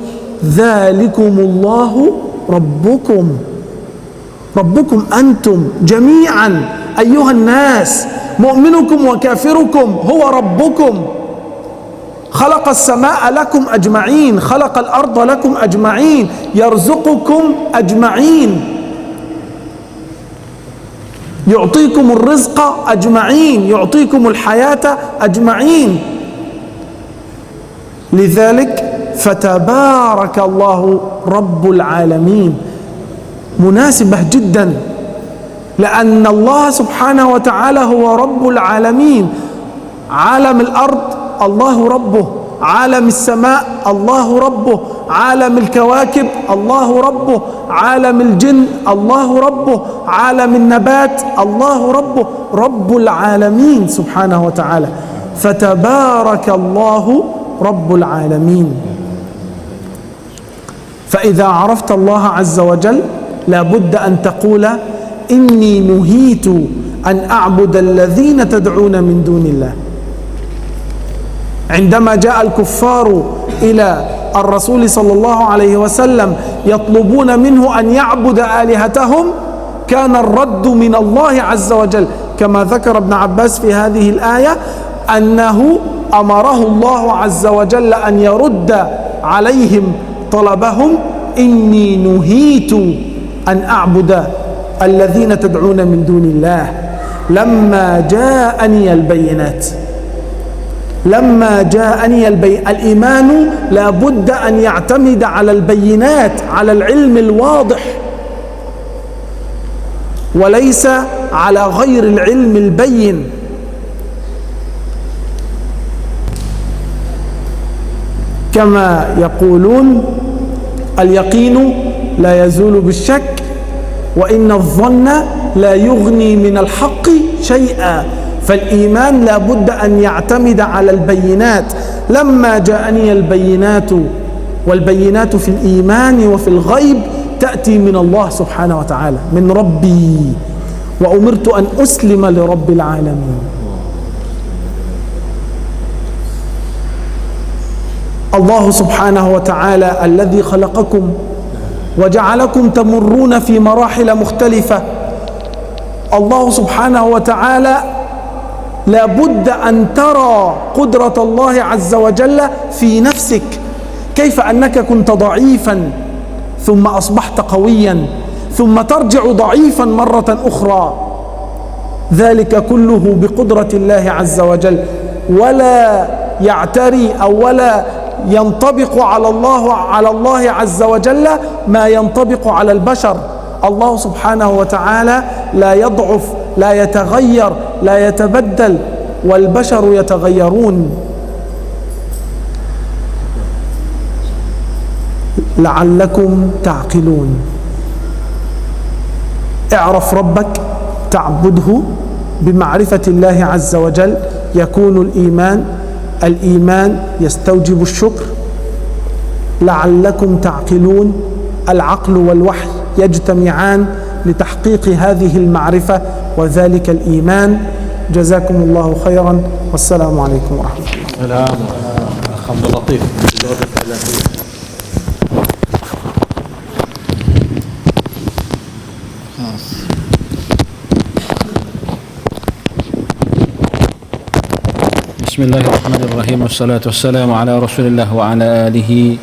ذلكم الله ربكم. ربكم أنتم جميعا أيها الناس، مؤمنكم وكافركم هو ربكم. خلق السماء لكم أجمعين، خلق الأرض لكم أجمعين، يرزقكم أجمعين، يعطيكم الرزق أجمعين، يعطيكم الحياة أجمعين. لذلك فتبارك الله رب العالمين مناسبة جدا، لأن الله سبحانه وتعالى هو رب العالمين. عالم الأرض الله ربه، عالم السماء الله ربه، عالم الكواكب الله ربه، عالم الجن الله ربه، عالم النبات الله ربه، رب العالمين سبحانه وتعالى. فتبارك الله رب العالمين. فإذا عرفت الله عز وجل لابد أن تقول إني نهيت أن أعبد الذين تدعون من دون الله. عندما جاء الكفار إلى الرسول صلى الله عليه وسلم يطلبون منه أن يعبد آلهتهم، كان الرد من الله عز وجل كما ذكر ابن عباس في هذه الآية أنه أمره الله عز وجل أن يرد عليهم طلبهم: إني نهيت أن أعبد الذين تدعون من دون الله لما جاءني البينات. لما جاءني الإيمان لابد أن يعتمد على البينات، على العلم الواضح، وليس على غير العلم البين. كما يقولون اليقين لا يزول بالشك، وإن الظن لا يغني من الحق شيئا. فالإيمان لا بد أن يعتمد على البينات. لما جاءني البينات، والبينات في الإيمان وفي الغيب تأتي من الله سبحانه وتعالى، من ربي، وأمرت أن أسلم لرب العالمين. الله سبحانه وتعالى الذي خلقكم وجعلكم تمرون في مراحل مختلفة. الله سبحانه وتعالى لا بد أن ترى قدرة الله عز وجل في نفسك، كيف أنك كنت ضعيفا ثم أصبحت قويا، ثم ترجع ضعيفا مرة أخرى. ذلك كله بقدرة الله عز وجل، ولا يعتري أو ولا ينطبق على الله عز وجل ما ينطبق على البشر. الله سبحانه وتعالى لا يضعف، لا يتغير، لا يتبدل، والبشر يتغيرون. لعلكم تعقلون. اعرف ربك تعبده بمعرفة الله عز وجل يكون الإيمان يستوجب الشكر لعلكم تعقلون العقل والوحي يجتمعان لتحقيق هذه المعرفة وذلك الإيمان جزاكم الله خيرا والسلام عليكم ورحمة الله. السلام عبد اللطيف. بسم الله الرحمن الرحيم والصلاة والسلام على رسول الله وعلى آله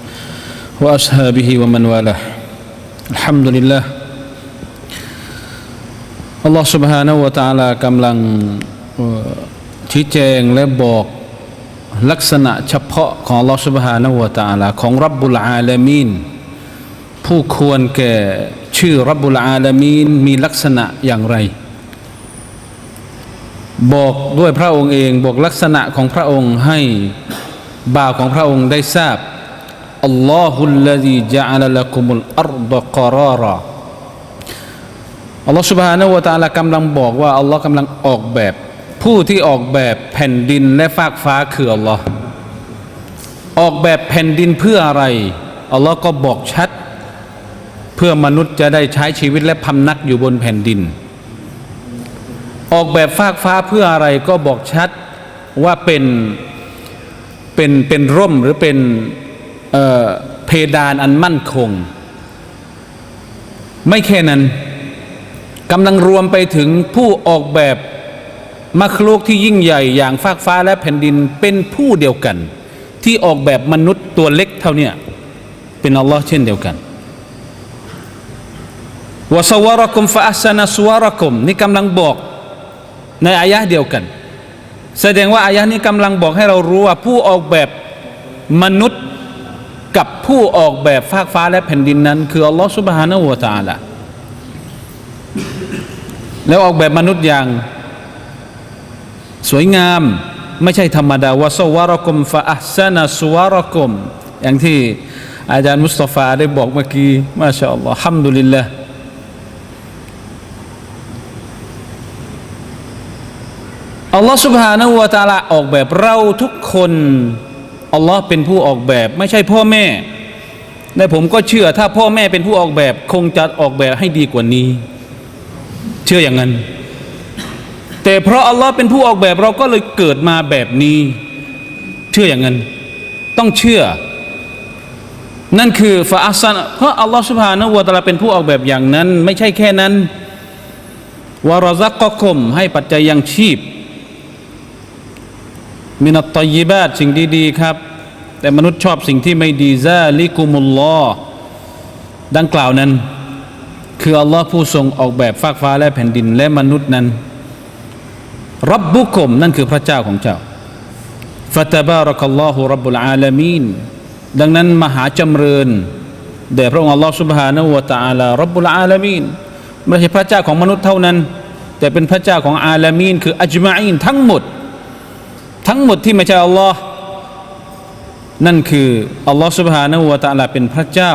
وأصحابه ومن والاه الحمد لله อัลลอฮฺ سبحانه และ تعالى กำลังชี้แจงและบอกลักษณะเฉพาะของ อัลลอฮฺ سبحانه และ تعالى ของรับบุลอาลามีนผู้ควรแก่ชื่อรับบุลอาลามีนมีลักษณะอย่างไรบอกด้วยพระองค์เองบอกลักษณะของพระองค์ให้บ่าวของพระองค์ได้ทราบอัลลอฮุลลซีญะอะละละกุมุลอัรฎะกะรารออัลลอฮฺ سبحانه และ تعالى กำลังบอกว่าอัลลอฮ์กำลังออกแบบผู้ที่ออกแบบแผ่นดินและฟากฟ้าคืออัลลอฮ์ออกแบบแผ่นดินเพื่ออะไรอัลลอฮ์ก็บอกชัดเพื่อมนุษย์จะได้ใช้ชีวิตและพำนักอยู่บนแผ่นดินออกแบบฟากฟ้าเพื่ออะไรก็บอกชัดว่าเป็นร่มหรือเป็นเพดานอันมั่นคงไม่แค่นั้นกำลังรวมไปถึงผู้ออกแบบมัคลุกที่ยิ่งใหญ่อย่างฟากฟ้าและแผ่นดินเป็นผู้เดียวกันที่ออกแบบมนุษย์ตัวเล็กเท่านี้เป็นอัลลอฮ์เช่นเดียวกันวะซะวะเราะกุมฟะอัฮซะนะซุวะเราะกุมนี่กำลังบอกในอายะห์เดียวกันแสดงว่าอายะห์นี้กำลังบอกให้เรารู้ว่าผู้ออกแบบมนุษย์กับผู้ออกแบบฟากฟ้าและแผ่นดินนั้นคืออัลลอฮฺซุบฮานะฮูวะตะอาลาแล้วออกแบบมนุษย์อย่างสวยงามไม่ใช่ธรรมดาวะซะวะเราะกุมฟะอัฮซะนะซุวะเราะกุมอย่างที่อาจารย์มุสตอฟาได้บอกเมื่อกี้มาชาอัลลอฮ์ฮัมดุลิลลาห์อัลลอฮฺ سبحانه และ تعالى ออกแบบเราทุกคนอัลลอฮ์เป็นผู้ออกแบบไม่ใช่พ่อแม่และผมก็เชื่อถ้าพ่อแม่เป็นผู้ออกแบบคงจะออกแบบให้ดีกว่านี้เชื่ออย่างนั้นแต่เพราะอัลลอฮ์เป็นผู้ออกแบบเราก็เลยเกิดมาแบบนี้เชื่ออย่างนั้นต้องเชื่อนั่นคือฟาอัสซันเพราะอัลลอฮ์ سبحانه และ تعالى เป็นผู้ออกแบบอย่างนั้นไม่ใช่แค่นั้นวะรอซักกุมให้ปัจจัยยังชีพมินัตฏอยยิบาตสิ่งดีๆครับแต่มนุษย์ชอบสิ่งที่ไม่ดีซาลิกุมุลลอฮ์ดังกล่าวนั้นคืออัลลอฮ์ผู้ทรงออกแบบฟากฟ้าและแผ่นดินและมนุษย์นั้นรับบุกุมนั่นคือพระเจ้าของเจ้าฟะตะบารักัลลอฮุร็อบบุลอาลามีนดังนั้นมหาจำเริญแด่พระองค์อัลลอฮ์ซุบฮานะฮูวะตะอาลาร็อบบุลอาลามีนไม่ใช่พระเจ้าของมนุษย์เท่านั้นแต่เป็นพระเจ้าของอาลามีนคืออัจมะอีนทั้งหมดที่ไม่ใช่อัลลอฮ์นั่นคืออัลลอฮ์ سبحانه และ تعالى เป็นพระเจ้า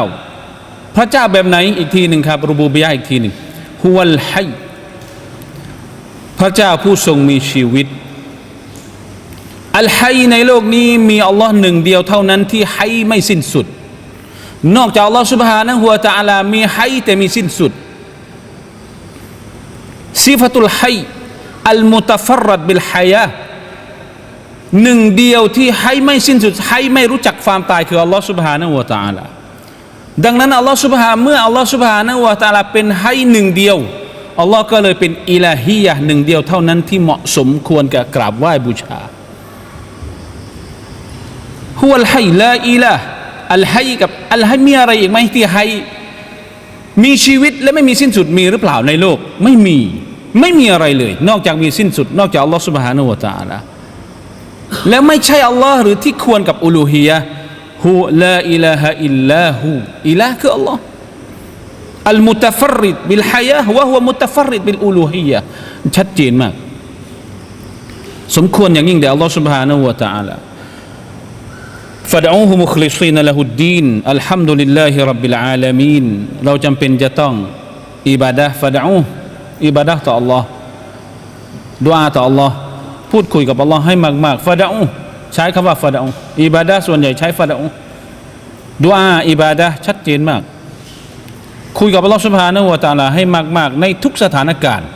แบบไหนอีกทีหนึ่งครับรุบูบิยะห์อีกทีหนึ่งฮุวัลฮัยพระเจ้าผู้ทรงมีชีวิตอัลฮัยในโลกนี้มีอัลลอฮ์หนึ่งเดียวเท่านั้นที่ฮัยไม่สิ้นสุดนอกจากอัลลอฮ์ سبحانه และ تعالى มีฮัยแต่มีสิ้นสุดซิฟะตุลฮัยอัลมุตะฟัรรัดบิลฮัยะหนึ่งเดียวที่ให้ไม่สิ้นสุดให้ไม่รู้จักความตายคืออัลลอฮฺซุบฮานะฮูวะตะอาลาดังนั้นอัลลอฮฺซุบฮาเมื่ออัลลอฮฺซุบฮานะฮูวะตะอาลาเป็นให้หนึ่งเดียวอัลลอฮ์ก็เลยเป็นอิลาฮียะห์หนึ่งเดียวเท่านั้นที่เหมาะสมควรกับกราบไหว้บูชาฮุวัลฮัยลาอิลาฮ์อัลฮัยกับอัลฮัยมีอะไรอีกไหมที่ฮัยมีชีวิตและไม่มีสิ้นสุดมีหรือเปล่าในโลกไม่มีอะไรเลยนอกจากมีสิ้นสุดนอกจากอัลลอฮฺซุบฮานะฮูวะตะอาลาแล้วไม่ใช่อัลลอฮ์หรือที่ควรกับอูลูฮียะห์ฮุลาอิลาฮะอิลลาฮูอิลาฮ์คืออัลลอฮ์อัลมุตะฟัรริดบิลฮัยะห์วะฮุวะมุตะฟัรริดบิลอูลูฮียะห์ชัดเจนมากสมควรอย่างยิ่งแด่อัลลอฮ์ سبحانه และ تعالى ฟะดะอูฮุมุคลิซีนละฮุดดีนอัลฮัมดุลิลลาฮิร็อบบิลอาลามีนเราจำเป็นจะต้องอิบาดะห์ฟะดะอูฮ์ อิบาดะห์ต่ออัลลอฮ์ดุอาต่ออัลลอฮ์พูดคุยกับอัลลอฮ์ให้มากๆฟะดะอูใช้คำว่าฟะดะอูอิบาดะห์ส่วนใหญ่ใช้ฟะดะอูดุอาอิบาดะห์ชัดเจนมากคุยกับอัลลอฮ์ซุบฮานะฮูวะตะอาลาให้มากๆในทุกสถานการณ์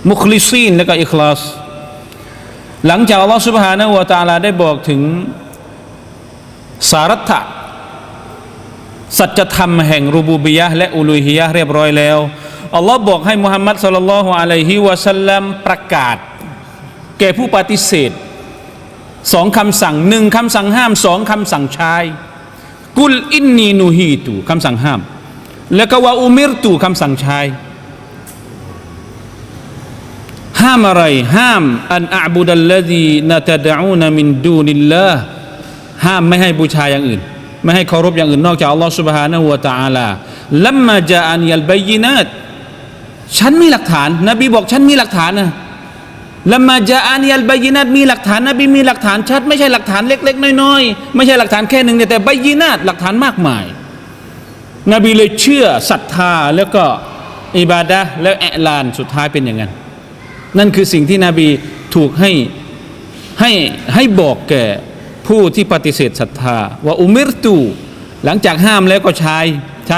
มุคลิซีนและก็อิคลาสหลังจากอัลลอฮ์ซุบฮานะฮูวะตะอาลาได้บอกถึงสารัตถะสัจธรรมแห่งรูบูบิยะห์และอูลูฮิยะห์เรียบร้อยแล้วอัลลอฮ์บอกให้มุฮัมมัดศ็อลลัลลอฮุอะลัยฮิวะซัลลัมประกาศแก่ผู้ปฏิเสธสองคำสั่งหนึ่งคำสั่งห้ามสองคำสั่งใช้กุลอินนีนูฮีตุคำสั่งห้ามแล้วก็วะอุมิรตุคำสั่งใช้ห้ามอะไรห้ามอันอะบุดัลลซีนะตะดะอูนมินดูนิลลาห์ห้ามไม่ให้บูชาอย่างอื่นไม่ให้เคารพอย่างอื่นนอกจากอัลลอฮฺซุบฮานะฮูวะตะอาลาลัมมาจาอานียัลบัยยินาตฉันมีหลักฐานนบีบอกฉันมีหลักฐานนะลัมมาจาอานียัลบัยยินาตมีหลักฐานนบีมีหลักฐานชัดไม่ใช่หลักฐานเล็กๆน้อยๆไม่ใช่หลักฐานแค่หนึ่งแต่บัยยินาตหลักฐานมากมายนบีเลยเชื่อศรัทธาแล้วก็อิบาดะห์แล้วอิอลานสุดท้ายเป็นอย่างนั้นนั่นคือสิ่งที่นบีถูกให้บอกแก่ผู้ที่ปฏิเสธศรัทธาว่าอุมิรตูหลังจากห้ามแล้วก็ใช้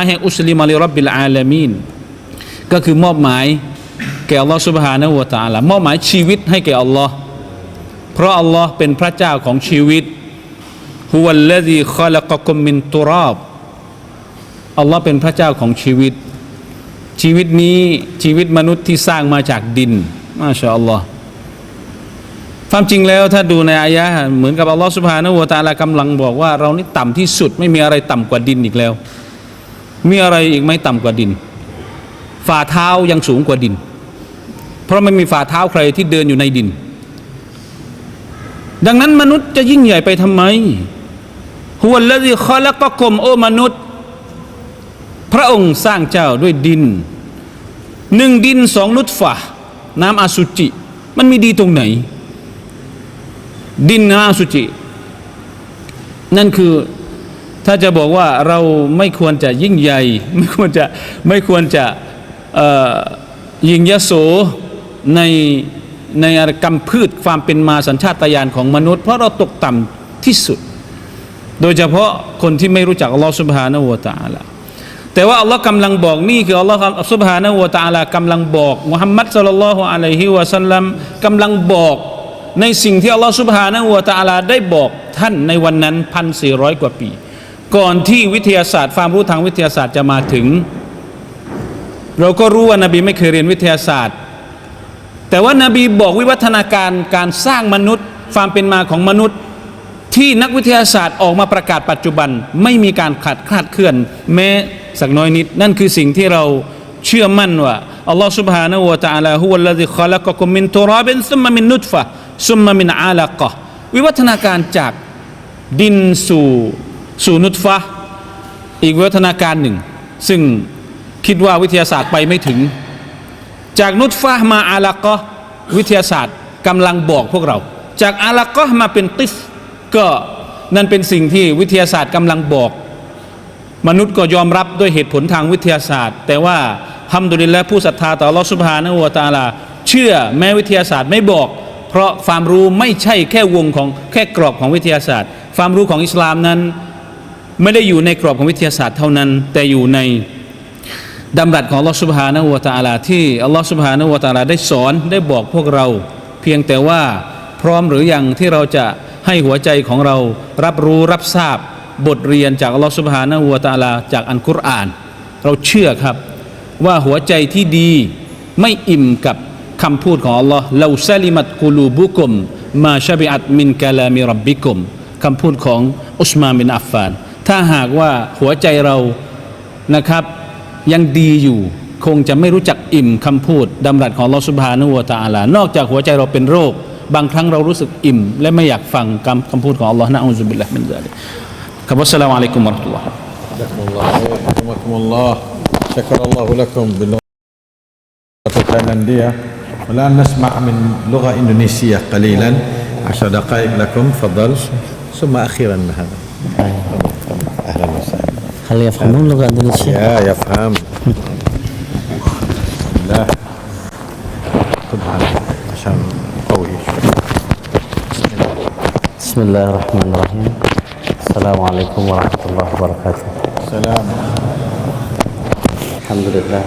ให้อุสลิมะลิร็อบบิลอาลามีนก็คือมอบหมายแก่อัลลอฮฺซุบฮานะฮูวะตะอาลามอบหมายชีวิตให้แก่อัลลอฮ์เพราะอัลลอฮ์เป็นพระเจ้าของชีวิตฮุวัลลซีคอลักะกุมมินตุรอบอัลลอฮ์เป็นพระเจ้าของชีวิตชีวิตนี้ชีวิตมนุษย์ที่สร้างมาจากดินมาชาอัลลอฮ์ความจริงแล้วถ้าดูในอายะห์เหมือนกับอัลลอฮฺซุบฮานะฮูวะตะอาลากำลังบอกว่าเรานี่ต่ำที่สุดไม่มีอะไรต่ำกว่าดินอีกแล้วมีอะไรอีกไหมต่ำกว่าดินฝ่าเท้ายังสูงกว่าดินเพราะไม่มีฝ่าเท้าใครที่เดินอยู่ในดินดังนั้นมนุษย์จะยิ่งใหญ่ไปทำไมฮุวัลลซีคอลักะกุมโอมนุษย์พระองค์สร้างเจ้าด้วยดินหนึ่งดินสองนุตฟะน้ำอสุจิมันมีดีตรงไหนดินน้ำอสุจินั่นคือถ้าจะบอกว่าเราไม่ควรจะยิ่งใหญ่ไม่ควรจะยิงยโสในกรรมพืชความเป็นมาสัญชาตญาณของมนุษย์เพราะเราตกต่ำที่สุดโดยเฉพาะคนที่ไม่รู้จักอัลลอฮฺซุบฮานะฮูวะตะอาลาแต่ว่าอัลลอฮ์กำลังบอกนี่คืออัลลอฮ์ซุบฮานะฮูวะตะอาลากำลังบอกมุฮัมมัดศ็อลลัลลอฮุอะลัยฮิวะซัลลัมกำลังบอกในสิ่งที่อัลลอฮ์ซุบฮานะฮูวะตะอาลาได้บอกท่านในวันนั้น 1,400 กว่าปีก่อนที่วิทยาศาสตร์ความรู้ทางวิทยาศาสตร์จะมาถึงเราก็รู้ว่านบีไม่เคยเรียนวิทยาศาสตร์แต่ว่านบีบอกวิวัฒนาการการสร้างมนุษย์ความเป็นมาของมนุษย์ที่นักวิทยาศาสตร์ออกมาประกาศปัจจุบันไม่มีการคลาดเคลื่อนแม้สักน้อยนิดนั่นคือสิ่งที่เราเชื่อมั่นว่าอัลลอฮฺ سبحانه และ تعالى ฮุวัลลซีคอลักะกุมมินตุรอบินซุมมะมินนุตฟะซุมมะมินอาละกะฮ์วิวัฒนาการจากดินสู่นุตฟะอีกวิวัฒนาการหนึ่งซึ่งคิดว่าวิทยาศาสตร์ไปไม่ถึงจากนุตฟะมาอาละกะฮ์วิทยาศาสตร์กำลังบอกพวกเราจากอาละกะฮ์มาเป็นติฟก็นั่นเป็นสิ่งที่วิทยาศาสตร์กำลังบอกมนุษย์ก็ยอมรับด้วยเหตุผลทางวิทยาศาสตร์แต่ว่าฮัมดุลิลละห์ผู้ศรัทธาต่ออัลเลาะห์ซุบฮานะฮูวะตะอาลาเชื่อแม้วิทยาศาสตร์ไม่บอกเพราะความรู้ไม่ใช่แค่วงของแค่กรอบของวิทยาศาสตร์ความรู้ของอิสลามนั้นไม่ได้อยู่ในกรอบของวิทยาศาสตร์เท่านั้นแต่อยู่ในดำรัสของอัลเลาะห์ซุบฮานะฮูวะตะอาลาที่อัลเลาะห์ซุบฮานะฮูวะตะอาลาได้สอนได้บอกพวกเราเพียงแต่ว่าพร้อมหรือยังที่เราจะให้หัวใจของเรารับรู้รับทราบบทเรียนจากอัลลอฮฺซุบฮานะฮูวะตะอาลาจากอัลกุรอานเราเชื่อครับว่าหัวใจที่ดีไม่อิ่มกับคำพูดของอัลลอฮ์ลาซาลิมัตกุลูบุกุมมาชะบิอัตมินกะลามิร็อบบิกุมคำพูดของอุสมานบินอัฟฟานถ้าหากว่าหัวใจเรานะครับยังดีอยู่คงจะไม่รู้จักอิ่มคำพูดดำรัสของอัลลอฮฺซุบฮานะฮูวะตะอาลานอกจากหัวใจเราเป็นโรคบางครั้งเรารู้สึกอิ่มและไม่อยากฟังคำพูดของอัลลอฮ์นะอูซุบิลลาฮิมินซาลิกครับอัสสลามุอะลัยกุมวะเราะห์มะตุลลอฮ์ جزاكم الله شكر الله لكم باللغة التايلاندية والآن نسمع من لغة إندونيسية قليلا 10 دقائق لكم تفضل ثم أخيرا هذا أهلا وسهلا هل يفهمون لغة إندونيسية؟ يا يفهم الله سبحانه عشان قوي. بسم الله الرحمن الرحيم. السلام عليكم ورحمة الله وبركاته. السلام. الحمد لله.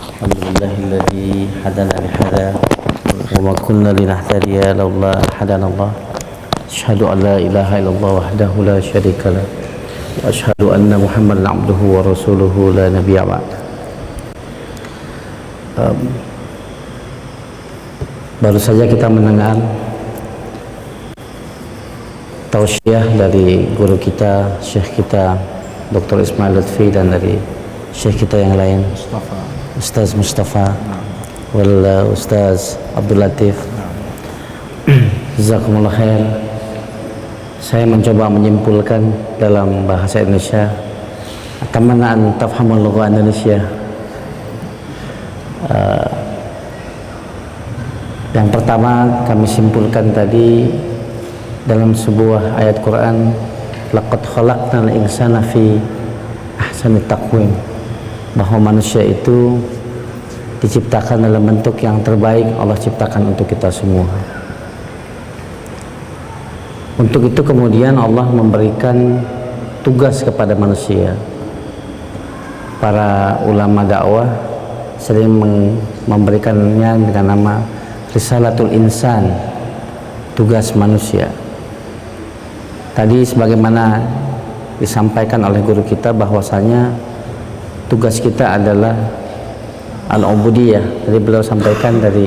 الحمد لله الذي هدانا لهذا وما كنا لنهتدي لولا هدانا الله. أشهد أن لا إله إلا الله وحده لا شريك له وأشهد أن محمدا عبده ورسوله لا نبي بعد. Baru saja kita mendengar tausiah dari guru kita, syekh kita Dr. Ismail Lutfi, dan dari syekh kita yang lain Ustaz Mustafa wal Ustaz Abdul Latif. Jazakumullah khair. Saya mencoba menyimpulkan dalam bahasa Indonesia, atamanaan tafhamul lugha Indonesia. Yang pertama kami simpulkan tadi dalam sebuah ayat Quran, laqad khalaqnal insana fi ahsani taqwim, bahwa manusia itu diciptakan dalam bentuk yang terbaik Allah ciptakan untuk kita semua. Untuk itu kemudian Allah memberikan tugas kepada manusia. Para ulama dakwah sering memberikannya dengan nama Risalatul Insan, tugas manusia. Tadi sebagaimana disampaikan oleh guru kita bahwasanya tugas kita adalah al-ubudiyah. Jadi beliau sampaikan dari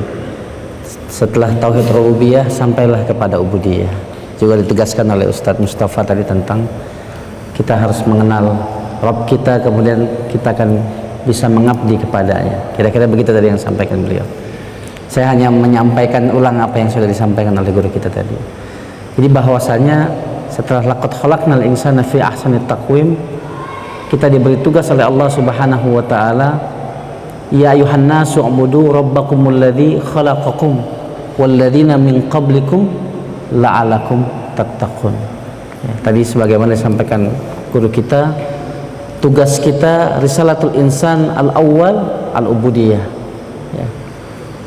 setelah tauhid rububiyah sampailah kepada ubudiyah. Juga ditegaskan oleh Ustadz Mustafa tadi tentang kita harus mengenal Rabb kita, kemudian kita akan bisa mengabdi kepadanya. Kira-kira begitu tadi yang disampaikan beliau. Saya hanya menyampaikan ulang apa yang sudah disampaikan oleh guru kita tadi. Jadi bahwasanya setelah laqad khalaqnal insana fi ahsani taqwim, kita diberi tugas oleh Allah Subhanahu wa taala, ya ayuhan nasu ubudu rabbakumul ladzi khalaqakum walladzina min qablikum la'alakum tattaqun. Ya, tadi sebagaimana disampaikan guru kita, tugas kita risalatul insan al-awwal al-ubudiyah. Ya.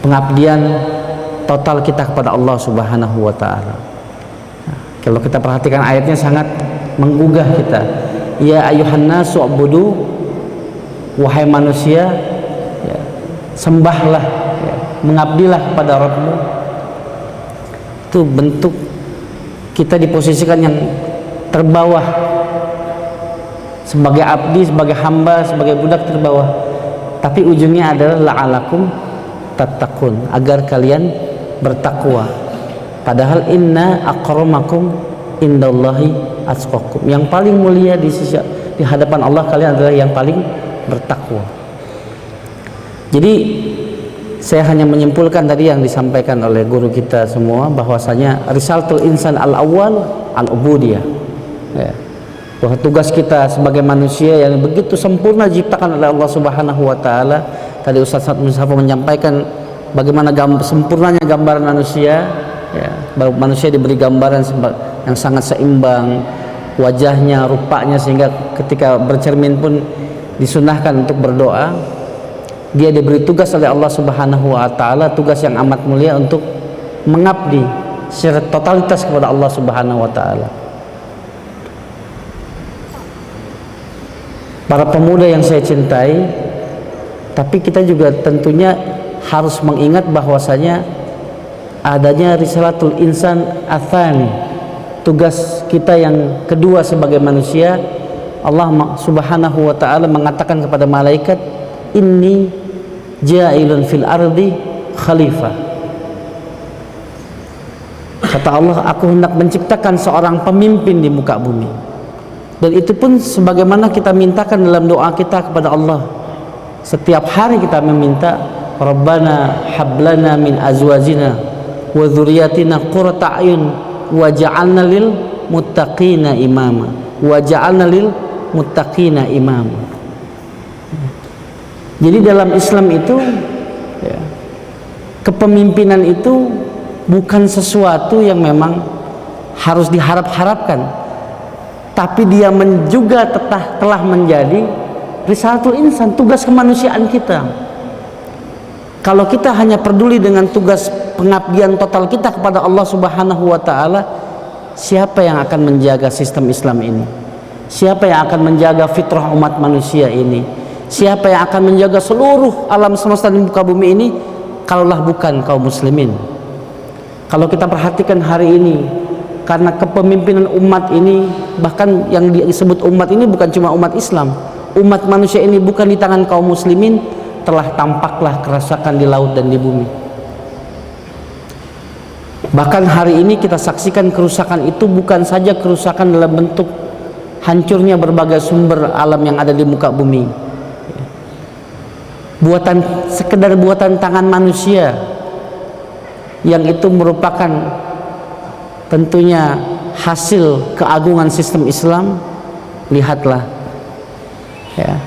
Pengabdian total kita kepada Allah Subhanahu wa taala. Nah, kalau kita perhatikan ayatnya sangat menggugah kita. Ya ayuhan nasu ubudu, wahai manusia, ya, sembahlah, ya, mengabdilah kepada Rabbmu. Itu bentuk kita diposisikan yang terbawah, sebagai abdi, sebagai hamba, sebagai budak terbawah. Tapi ujungnya adalah la'alakum tattaqun, agar kalian bertakwa. Padahal inna akramakum indallahi atqakum, yang paling mulia di hadapan Allah kalian adalah yang paling bertakwa. Jadi saya hanya menyimpulkan tadi yang disampaikan oleh guru kita semua, bahwasanya risalatul insan al-awwal al-ubudiyah, ya, bahwa tugas kita sebagai manusia yang begitu sempurna diciptakan oleh Allah Subhanahu wa taala. Tadi Ustaz Mustafa menyampaikan bagaimana sempurnanya gambaran manusia, ya, bahwa manusia diberi gambaran yang sangat seimbang wajahnya, rupanya, sehingga ketika bercermin pun disunahkan untuk berdoa. Dia diberi tugas oleh Allah Subhanahu wa taala, tugas yang amat mulia untuk mengabdi secara totalitas kepada Allah Subhanahu wa taala. Para pemuda yang saya cintai, tapi kita juga tentunya harus mengingat bahwasanya adanya risalatul insan atsani, tugas kita yang kedua sebagai manusia. Allah Subhanahu wa taala mengatakan kepada malaikat, inni ja'ilun fil ardi khalifah. Kata Allah, aku hendak menciptakan seorang pemimpin di muka bumi. Dan itu pun sebagaimana kita mintakan dalam doa kita kepada Allah. Setiap hari kita meminta, Rabbana hablana min azwajina wa dzurriyyatina qurrata a'yun waj'alna lil muttaqina imama waj'alna lil muttaqina imama. Jadi dalam Islam itu, ya, kepemimpinan itu bukan sesuatu yang memang harus diharap-harapkan, tapi dia juga telah menjadi risalatul insan, tugas kemanusiaan kita. Kalau kita hanya peduli dengan tugas pengabdian total kita kepada Allah Subhanahu wa taala, siapa yang akan menjaga sistem Islam ini? Siapa yang akan menjaga fitrah umat manusia ini? Siapa yang akan menjaga seluruh alam semesta di muka bumi ini kalaulah bukan kaum muslimin? Kalau kita perhatikan hari ini, karena kepemimpinan umat ini, bahkan yang disebut umat ini bukan cuma umat Islam, umat manusia ini bukan di tangan kaum muslimin, telah tampaklah kerusakan di laut dan di bumi. Bahkan hari ini kita saksikan kerusakan itu bukan saja kerusakan dalam bentuk hancurnya berbagai sumber alam yang ada di muka bumi, sekedar buatan tangan manusia, yang itu merupakan tentunya hasil keagungan sistem Islam. Lihatlah ya,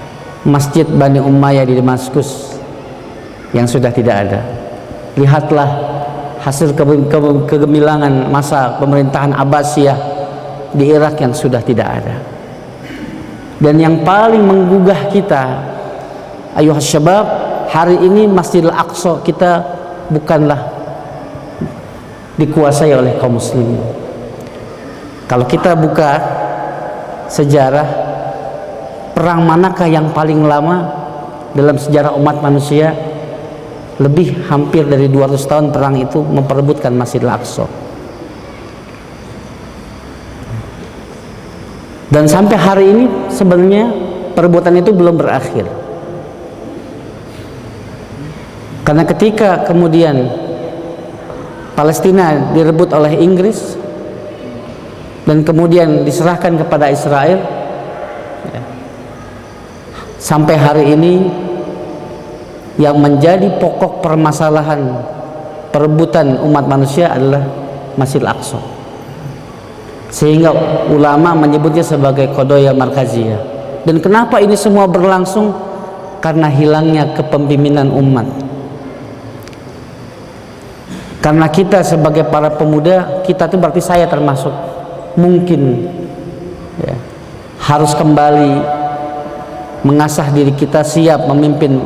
Masjid Bani Umayyah di Damaskus yang sudah tidak ada. Lihatlah hasil kegemilangan masa pemerintahan Abbasiyah di Irak yang sudah tidak ada. Dan yang paling menggugah kita, ayuhas syabab, hari ini Masjidil Aqsa kita bukanlah dikuasai oleh kaum muslimin. Kalau kita buka sejarah, perang manakah yang paling lama dalam sejarah umat manusia? Lebih hampir dari 200 tahun perang itu memperebutkan Masjidil Aqsa. Dan sampai hari ini sebenarnya perebutan itu belum berakhir. Karena ketika kemudian Palestina direbut oleh Inggris dan kemudian diserahkan kepada Israel, sampai hari ini yang menjadi pokok permasalahan perebutan umat manusia adalah Masjidil Aqsa, sehingga ulama menyebutnya sebagai qadaya markaziyah. Dan kenapa ini semua berlangsung? Karena hilangnya kepemimpinan umat. Karena kita sebagai para pemuda, kita itu berarti saya termasuk, mungkin ya, harus kembali mengasah diri kita siap memimpin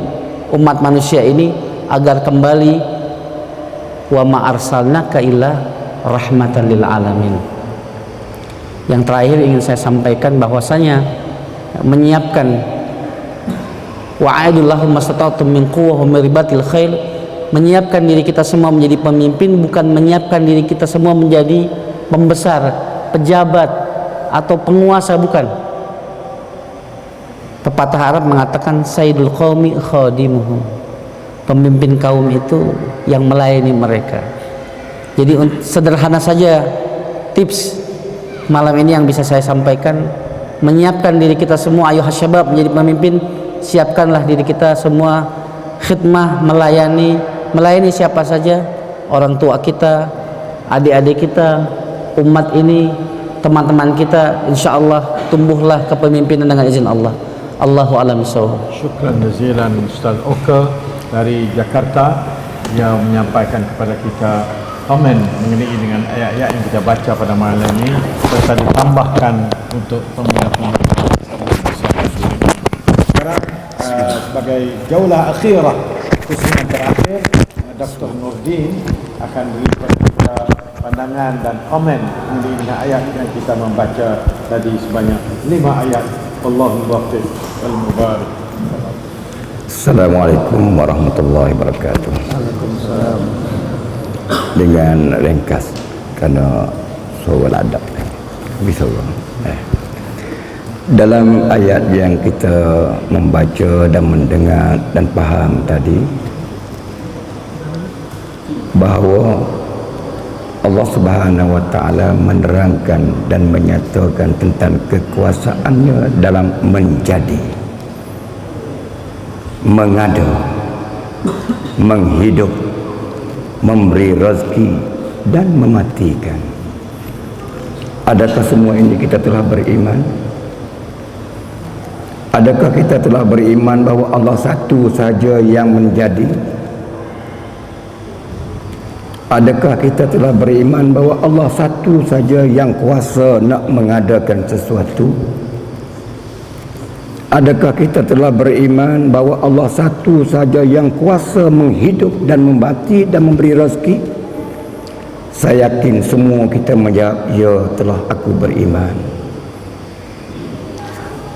umat manusia ini agar kembali wa ma arsalnaka illa rahmatan lil alamin. Yang terakhir ingin saya sampaikan bahwasanya menyiapkan wa'idullahu mastata'tum min quwwah wa min ribatil khail, menyiapkan diri kita semua menjadi pemimpin, bukan menyiapkan diri kita semua menjadi pembesar, pejabat atau penguasa, bukan. Pepatah Arab mengatakan sayyidul qaumi khadimuhum, pemimpin kaum itu yang melayani mereka. Jadi sederhana saja tips malam ini yang bisa saya sampaikan, menyiapkan diri kita semua ayuhas syabab menjadi pemimpin. Siapkanlah diri kita semua khidmah, melayani siapa saja, orang tua kita, adik-adik kita, umat ini, teman-teman kita. Insya Allah tumbuhlah kepemimpinan dengan izin Allah. Allahu a'lam bishawab. Syukran jazilan Ustaz Oka dari Jakarta yang menyampaikan kepada kita komen mengenai dengan ayat-ayat yang kita baca pada malam ini, serta ditambahkan untuk peminat-peminat. Sekarang sebagai jaulah akhirah, khususnya terakhir, Dr. Nurdin akan beri kepada kita pandangan dan komen mengenai dengan ayat yang kita membaca tadi sebanyak 5 ayat. Allahumma muwaffiq wal mubarak. Assalamualaikum warahmatullahi wabarakatuh. Waalaikumsalam. Dengan ringkas karena soal adab bisa dalam ayat yang kita membaca dan mendengar dan faham tadi, bahawa Allah Subhanahu wa taala menerangkan dan menyatakan tentang kekuasaannya dalam menjadi, mengada, menghidup, memberi rezeki dan mematikan. Adakah semua ini kita telah beriman? Adakah kita telah beriman bahawa Allah satu saja yang menjadi? Adakah kita telah beriman bahawa Allah satu saja yang kuasa nak mengadakan sesuatu? Adakah kita telah beriman bahawa Allah satu saja yang kuasa menghidup dan membati dan memberi rezeki? Saya yakin semua kita menjawab, ya telah aku beriman.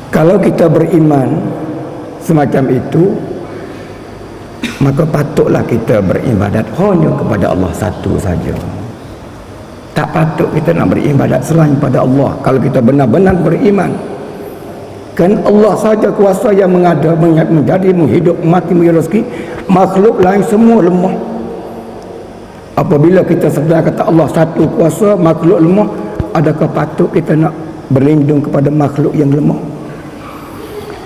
Kalau kita beriman semacam itu, maka patutlah kita beribadat hanya kepada Allah satu saja. Tak patut kita nak beribadat selain pada Allah. Kalau kita benar-benar beriman, kan Allah saja kuasa yang mengada, menjadi, menghidup, mati, memberi rezeki. Makhluk lain semua lemah. Apabila kita sedar kata Allah satu kuasa, makhluk lemah, adakah patut kita nak berlindung kepada makhluk yang lemah?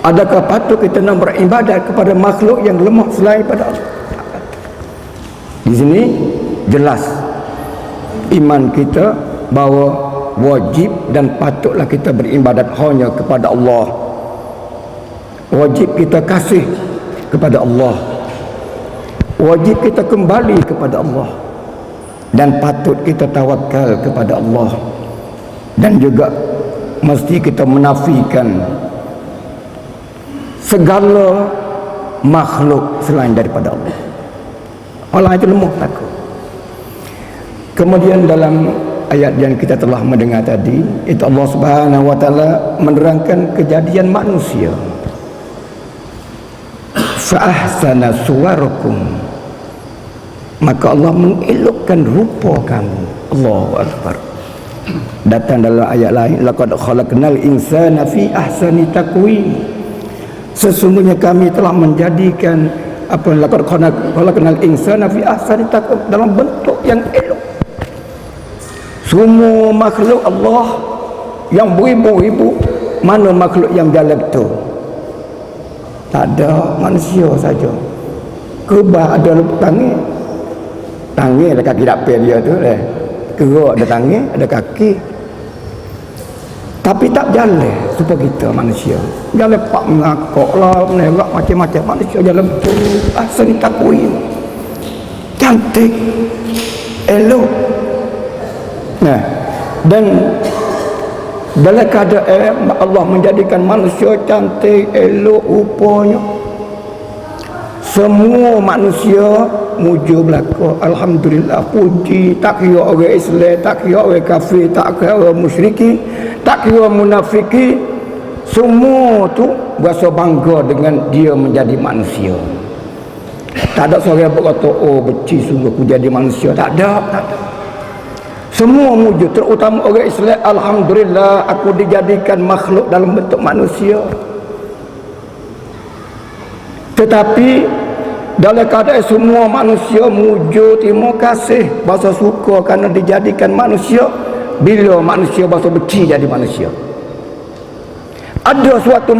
Adakah patut kita nak beribadat kepada makhluk yang lemah selain pada Allah? Di sini jelas iman kita bahawa wajib dan patutlah kita beribadat hanya kepada Allah. Wajib kita kasih kepada Allah. Wajib kita kembali kepada Allah. Dan patut kita tawakal kepada Allah. Dan juga mesti kita menafikan segala makhluk selain daripada Allah. Allah itu lemah takut. Kemudian dalam ayat yang kita telah mendengar tadi, itu Allah Subhanahu wa taala menerangkan kejadian manusia. Fa ahsana suwarakum, maka Allah mengelokkan rupa kamu. Allahu akbar. Datang dalam ayat lain, laqad khalaqnal insana fi ahsani taqwim. Sesungguhnya kami telah menjadikan laqad khalaqnal insana fi ahsani taqwim, dalam bentuk yang elok. Semua makhluk Allah yang beribu-ribu, mana makhluk yang jalan betul? Tak ada, manusia saja. Kebah ada tangan, tangan ada kaki dapur dia tu leh. Kera ada tangan, ada kaki. Tapi tak jalan seperti kita manusia. Jalan pak mengakak lah, menerak macam-macam. Manusia jalan betul, asal takwim. Cantik, elok. Nah, dan dalam keadaan Allah menjadikan manusia cantik, elok rupanya, semua manusia muji belaka. Alhamdulillah, puji. Tak kira orang Islam, tak kira orang kafir, tak kira orang musyrikin, tak kira munafiki, semua tu berasa bangga dengan dia menjadi manusia. Tak ada seorang berkata, oh benci sungguh aku jadi manusia. Tak ada, tak ada. Semua muji, terutama orang Islam. Alhamdulillah, aku dijadikan makhluk dalam bentuk manusia. Tetapi dalam keadaan semua manusia muji, terima kasih, bahasa suka kerana dijadikan manusia, bila manusia bahasa benci jadi manusia. Ada suatu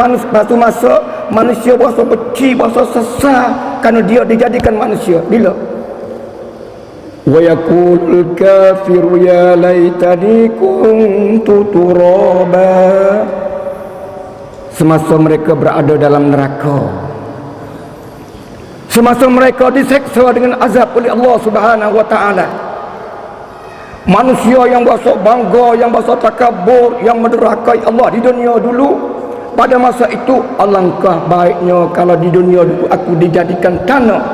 masa manusia bahasa benci, bahasa sesat kerana dia dijadikan manusia. Bila? Wa yaqulul kafiru ya laitani kuntu turaba. Semasa mereka berada dalam neraka, semasa mereka diseksa dengan azab oleh Allah Subhanahu wa taala, manusia yang berasa bangga, yang berasa takabur, yang menderakai Allah di dunia dulu, pada masa itu alangkah baiknya kalau di dunia dulu aku dijadikan tanah.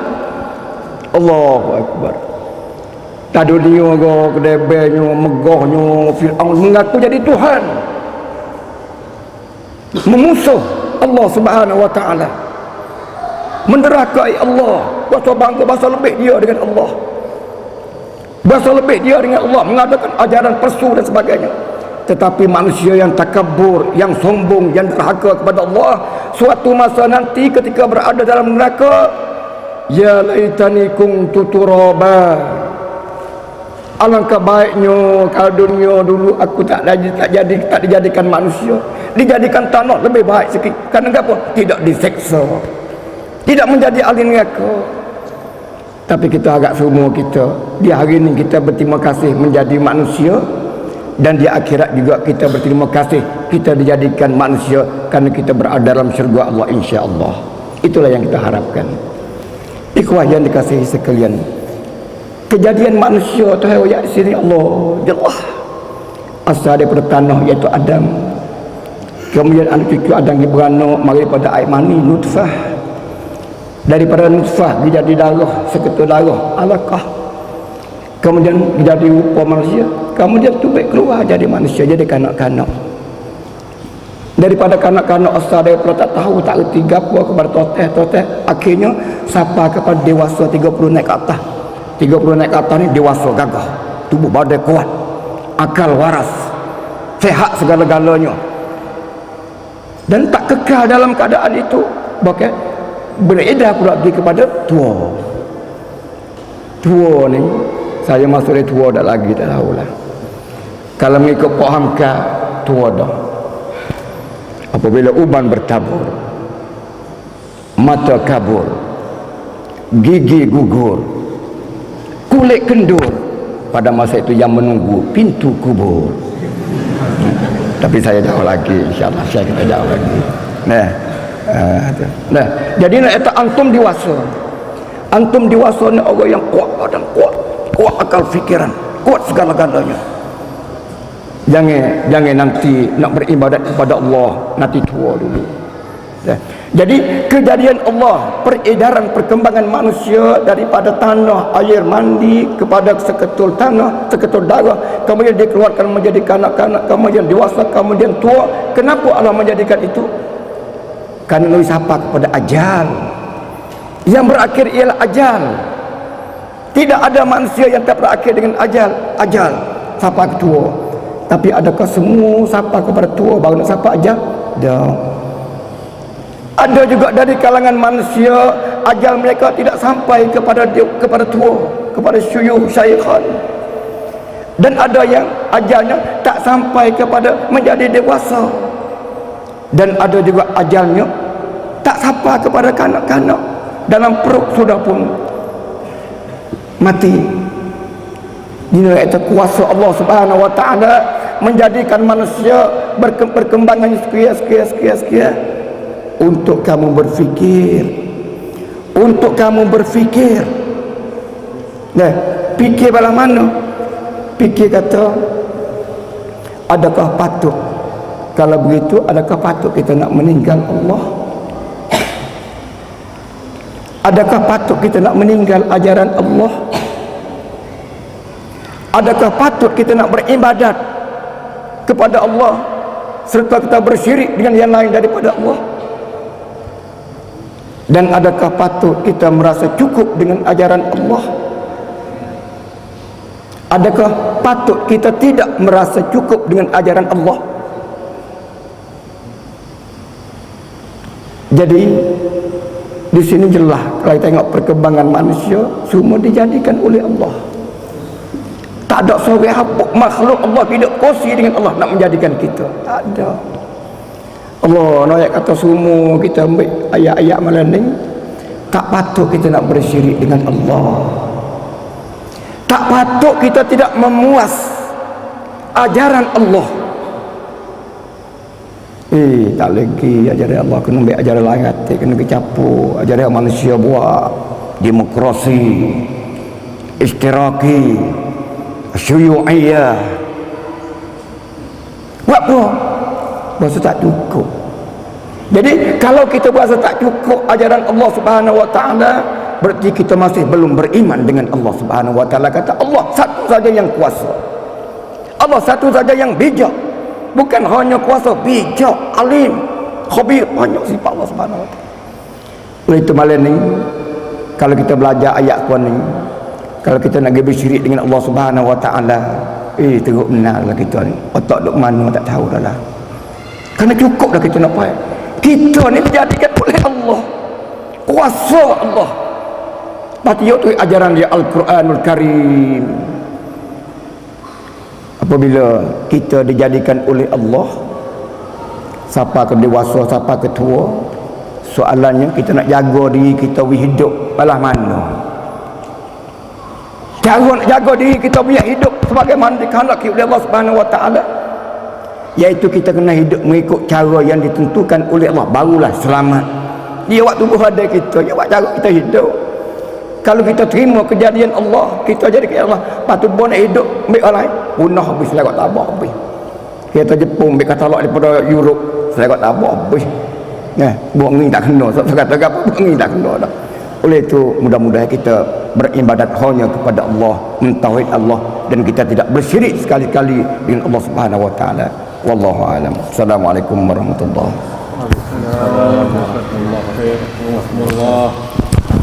Allahu akbar. Tak dunia go kedebenya, megahnya Firaun mengaku jadi Tuhan, memusuh Allah Subhanahu wa taala, menderakai Allah, bahasa bangga, bahasa lebih dia dengan Allah, bahasa lebih dia dengan Allah, mengadakan ajaran palsu dan sebagainya. Tetapi manusia yang takabur, yang sombong, yang derhaka kepada Allah, suatu masa nanti ketika berada dalam neraka, ya laitani kuntu turaba, alangkah baiknya kalau dunia dulu aku tak dijadikan manusia, dijadikan tanah, lebih baik sikit. Kerana apa? Tidak diseksa, tidak menjadi ahli neraka. Tapi kita agak semua kita di hari ini kita berterima kasih menjadi manusia, dan di akhirat juga kita berterima kasih kita dijadikan manusia kerana kita berada dalam syurga Allah, insya-Allah. Itulah yang kita harapkan. Ikhwah yang dikasihi sekalian, kejadian manusia tu ayat sini Allah jelas asal daripada tanah, iaitu Adam. Kemudian anak cucu ada yang beranak daripada air mani nutfah, daripada nutfah dia jadi darah, seketul darah alaqah, kemudian dia jadi rupa manusia, kemudian tubik keluar jadi manusia, jadi kanak-kanak. Daripada kanak-kanak asal daripada tak tahu tak reti gapo kepada toteh, akhirnya sampai kepada dewasa 30 naik ke atas. 30 naik ke atas ni dewasa gagah, tubuh badan kuat, akal waras, sehat segala-galanya. Dan tak kekal dalam keadaan itu, bahkan beredar pula pergi kepada tua. Tua ni, saya masuk dari tua dah lagi, tak tahulah. Kalau mengikut Pak Hamka, tua dah. Apabila uban bertabur, mata kabur, gigi gugur, kulit kendur, pada masa itu yang menunggu pintu kubur. Tapi saya jauh lagi, insyaAllah saya kita jauh lagi. Nah, jadi nak kata antum dewasa. Antum dewasa ni orang yang kuat badan, kuat akal fikiran, kuat segala-galanya. Jangan nanti nak beribadat kepada Allah nanti tua dulu. Jadi kejadian Allah, peredaran perkembangan manusia daripada tanah air mandi kepada seketul tanah, seketul darah, kemudian dikeluarkan menjadi kanak-kanak, kemudian dewasa, kemudian tua. Kenapa Allah menjadikan itu? Karena sapa kepada ajal. Yang berakhir ialah ajal. Tidak ada manusia yang tak berakhir dengan ajal sapa ke tua. Tapi adakah semua sapa kepada tua baru nak sapa ajal? Tak. Ada juga dari kalangan manusia ajal mereka tidak sampai kepada tua, kepada syuyukh syaikhan. Dan ada yang ajalnya tak sampai kepada menjadi dewasa. Dan ada juga ajalnya tak sampai kepada kanak-kanak, dalam perut sudah pun mati. Ini itu kuasa Allah Subhanahu wa taala menjadikan manusia berkembangan sekian untuk kamu berfikir. Nah, fikir bala mana? Fikir kata, adakah patut, kalau begitu adakah patut kita nak meninggal Allah? Adakah patut kita nak meninggal ajaran Allah? Adakah patut kita nak beribadat kepada Allah serta kita bersyirik dengan yang lain daripada Allah? Dan adakah patut kita merasa cukup dengan ajaran Allah? Adakah patut kita tidak merasa cukup dengan ajaran Allah? Jadi di sini jelas kalau kita tengok perkembangan manusia semua dijadikan oleh Allah. Tak ada seorang makhluk Allah hidup kursi dengan Allah nak menjadikan kita. Tak ada. Allah nak kata semua kita ambil ayat-ayat malam ni, tak patut kita nak bersyirik dengan Allah. Tak patut kita tidak memuas ajaran Allah. Tak lagi ajaran Allah, kena ambil ajaran lain hati, kena kecampur ajaran manusia buat demokrasi, istiraki, syuyu'iyah. Buat apa? Berasa tak cukup. Jadi kalau kita berasa tak cukup ajaran Allah Subhanahu wa taala, berarti kita masih belum beriman dengan Allah Subhanahu wa taala. Kata Allah satu saja yang kuasa, Allah satu saja yang bijak. Bukan hanya kuasa, bijak, alim, khabir, banyak sifat Allah Subhanahu wa taala. Oleh itu malam ni kalau kita belajar ayat Quran ni, kalau kita nak bersyirik dengan Allah Subhanahu wa taala, teruk benarlah kita ni. Otak duk mana tak tahu dah lah. Kerana cukup dah kita nak faham. Kita ni dijadikan oleh Allah, kuasa Allah. Patut tu ajaran dia Al-Quranul Karim. Apabila kita dijadikan oleh Allah, siapa ke dewasa, siapa ke tua, soalannya kita nak jaga diri kita hidup balah mana. Cara nak jaga diri kita punya hidup sebagaimana dikehendaki oleh Allah Subhanahu wa taala, iaitu kita kena hidup mengikut cara yang ditentukan oleh Allah, barulah selamat. Dia waktu tubuh ada kita, dia buat cara kita hidup. Kalau kita terima kejadian Allah, kita jadi ke Allah, patut boleh hidup ambil orang lain, punah habis lewat tabah habis. Kita Jepun ambil katalog daripada Europe. Saya kata apa habis. Buat angin tak kena. Saya kata apa buat angin tak kena dah. Oleh itu mudah-mudahan kita beribadat hanya kepada Allah, mentauhid Allah, dan kita tidak bersyirik sekali-kali dengan Allah Subhanahu wa taala. Wallahu a'lam. Assalamualaikum warahmatullahi wabarakatuh.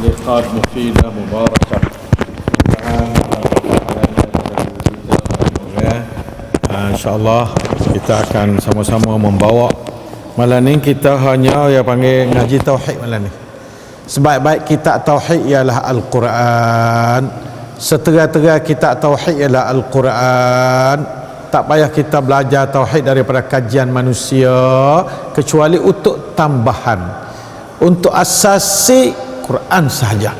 Liqat mufidah mubarakah. InsyaAllah kita akan sama-sama membawa malam ni. Kita hanya yang panggil ngaji tauhid malam ni. Sebaik-baik kitab tauhid ialah Al-Quran. Setera-tera kitab tauhid ialah Al-Quran. Tak payah kita belajar tauhid daripada kajian manusia, kecuali untuk tambahan, untuk asasi Quran sahaja.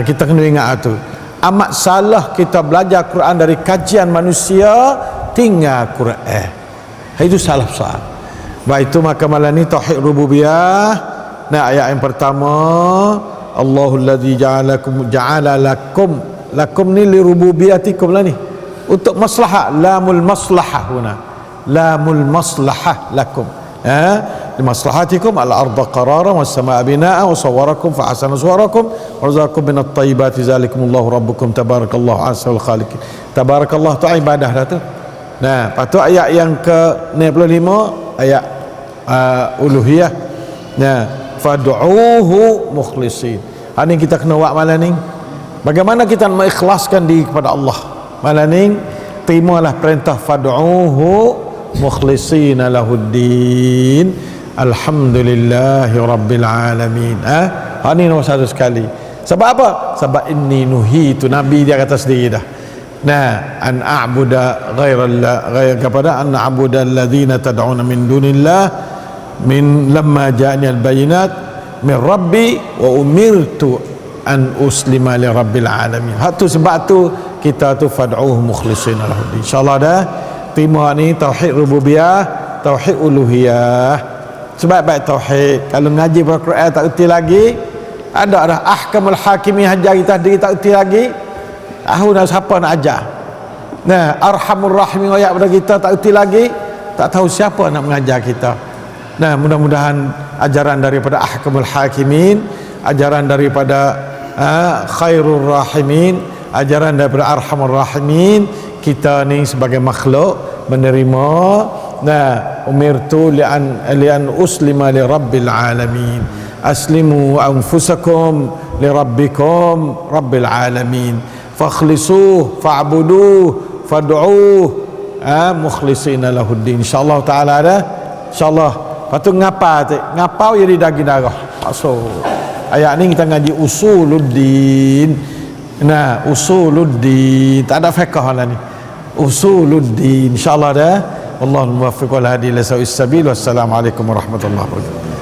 Kita kena ingat tu. Amat salah kita belajar Quran dari kajian manusia, tinggal Quran. Itu salah besar. Baik, itu maka malam ni tauhid rububiyah. Nah, ayat yang pertama, Allahul ladzi ja'ala lakum ni li rububiyatikum lah ni. Untuk maslahah, lamul maslahah huna. Lamul maslahah lakum. لمصلحتكم الأرض قرارا والسماء بناء وصوركم فحسن صوركم ورزقكم من الطيبات ذلكم الله ربكم تبارك الله أحسن الخالقين. تبارك الله tu ibadah dah tu. Nah, lepas tu ayat yang ke-65 ayat uluhiyah. Nah, fad'uuhu mukhlisin. Ini kita kena buat malam ni. Bagaimana kita mengikhlaskan diri kepada Allah malam ni? Terimalah perintah fad'uuhu mukhlisina lahuddin, alhamdulillahi rabbil alamin. Ini nombor satu sekali. Sebab apa? Sebab inni nuhitu, Nabi dia kata sendiri dah. Nah, an a'buda ghair kepada an a'buda alladhina tad'una min dunillah min lamma ja'ani al-bayinat min rabbi wa umirtu an uslima li rabbil alamin. Hatu sebab tu kita tu fad'uhu mukhlisina lahuddin. Insyaallah dah terima ni tauhid rububiyah, tauhid uluhiyah. Sebaik-baik tauhid. Kalau ngaji Al-Quran tak erti lagi, ada ahkamul hakimi ajar kita diri tak erti lagi. Dah siapa nak ajar? Nah, arhamur rahimin ayat pada kita tak erti lagi, tak tahu siapa nak mengajar kita. Nah, mudah-mudahan ajaran daripada ahkamul hakimin, ajaran daripada khairur rahimin, ajaran daripada arhamur rahimin, kita ni sebagai makhluk menerima. Nah, umirtu li'an uslima li rabbil alamin, aslimu anfusakum li rabbikum rabbil alamin, fakhlisuh fa'buduh fad'uh mukhlisina lahuddin. InsyaAllah ta'ala dah. InsyaAllah. Lepas tu ngapau jadi daging darah. Maksud ayat ni kita ngaji usuluddin. Nah, usuluddin, tak ada fiqh lah ni. Usuluddin, insyaallah dah. Wallahul muwaffiq wal hadi ila sawa'is sabil. Wassalamualaikum warahmatullahi wabarakatuh.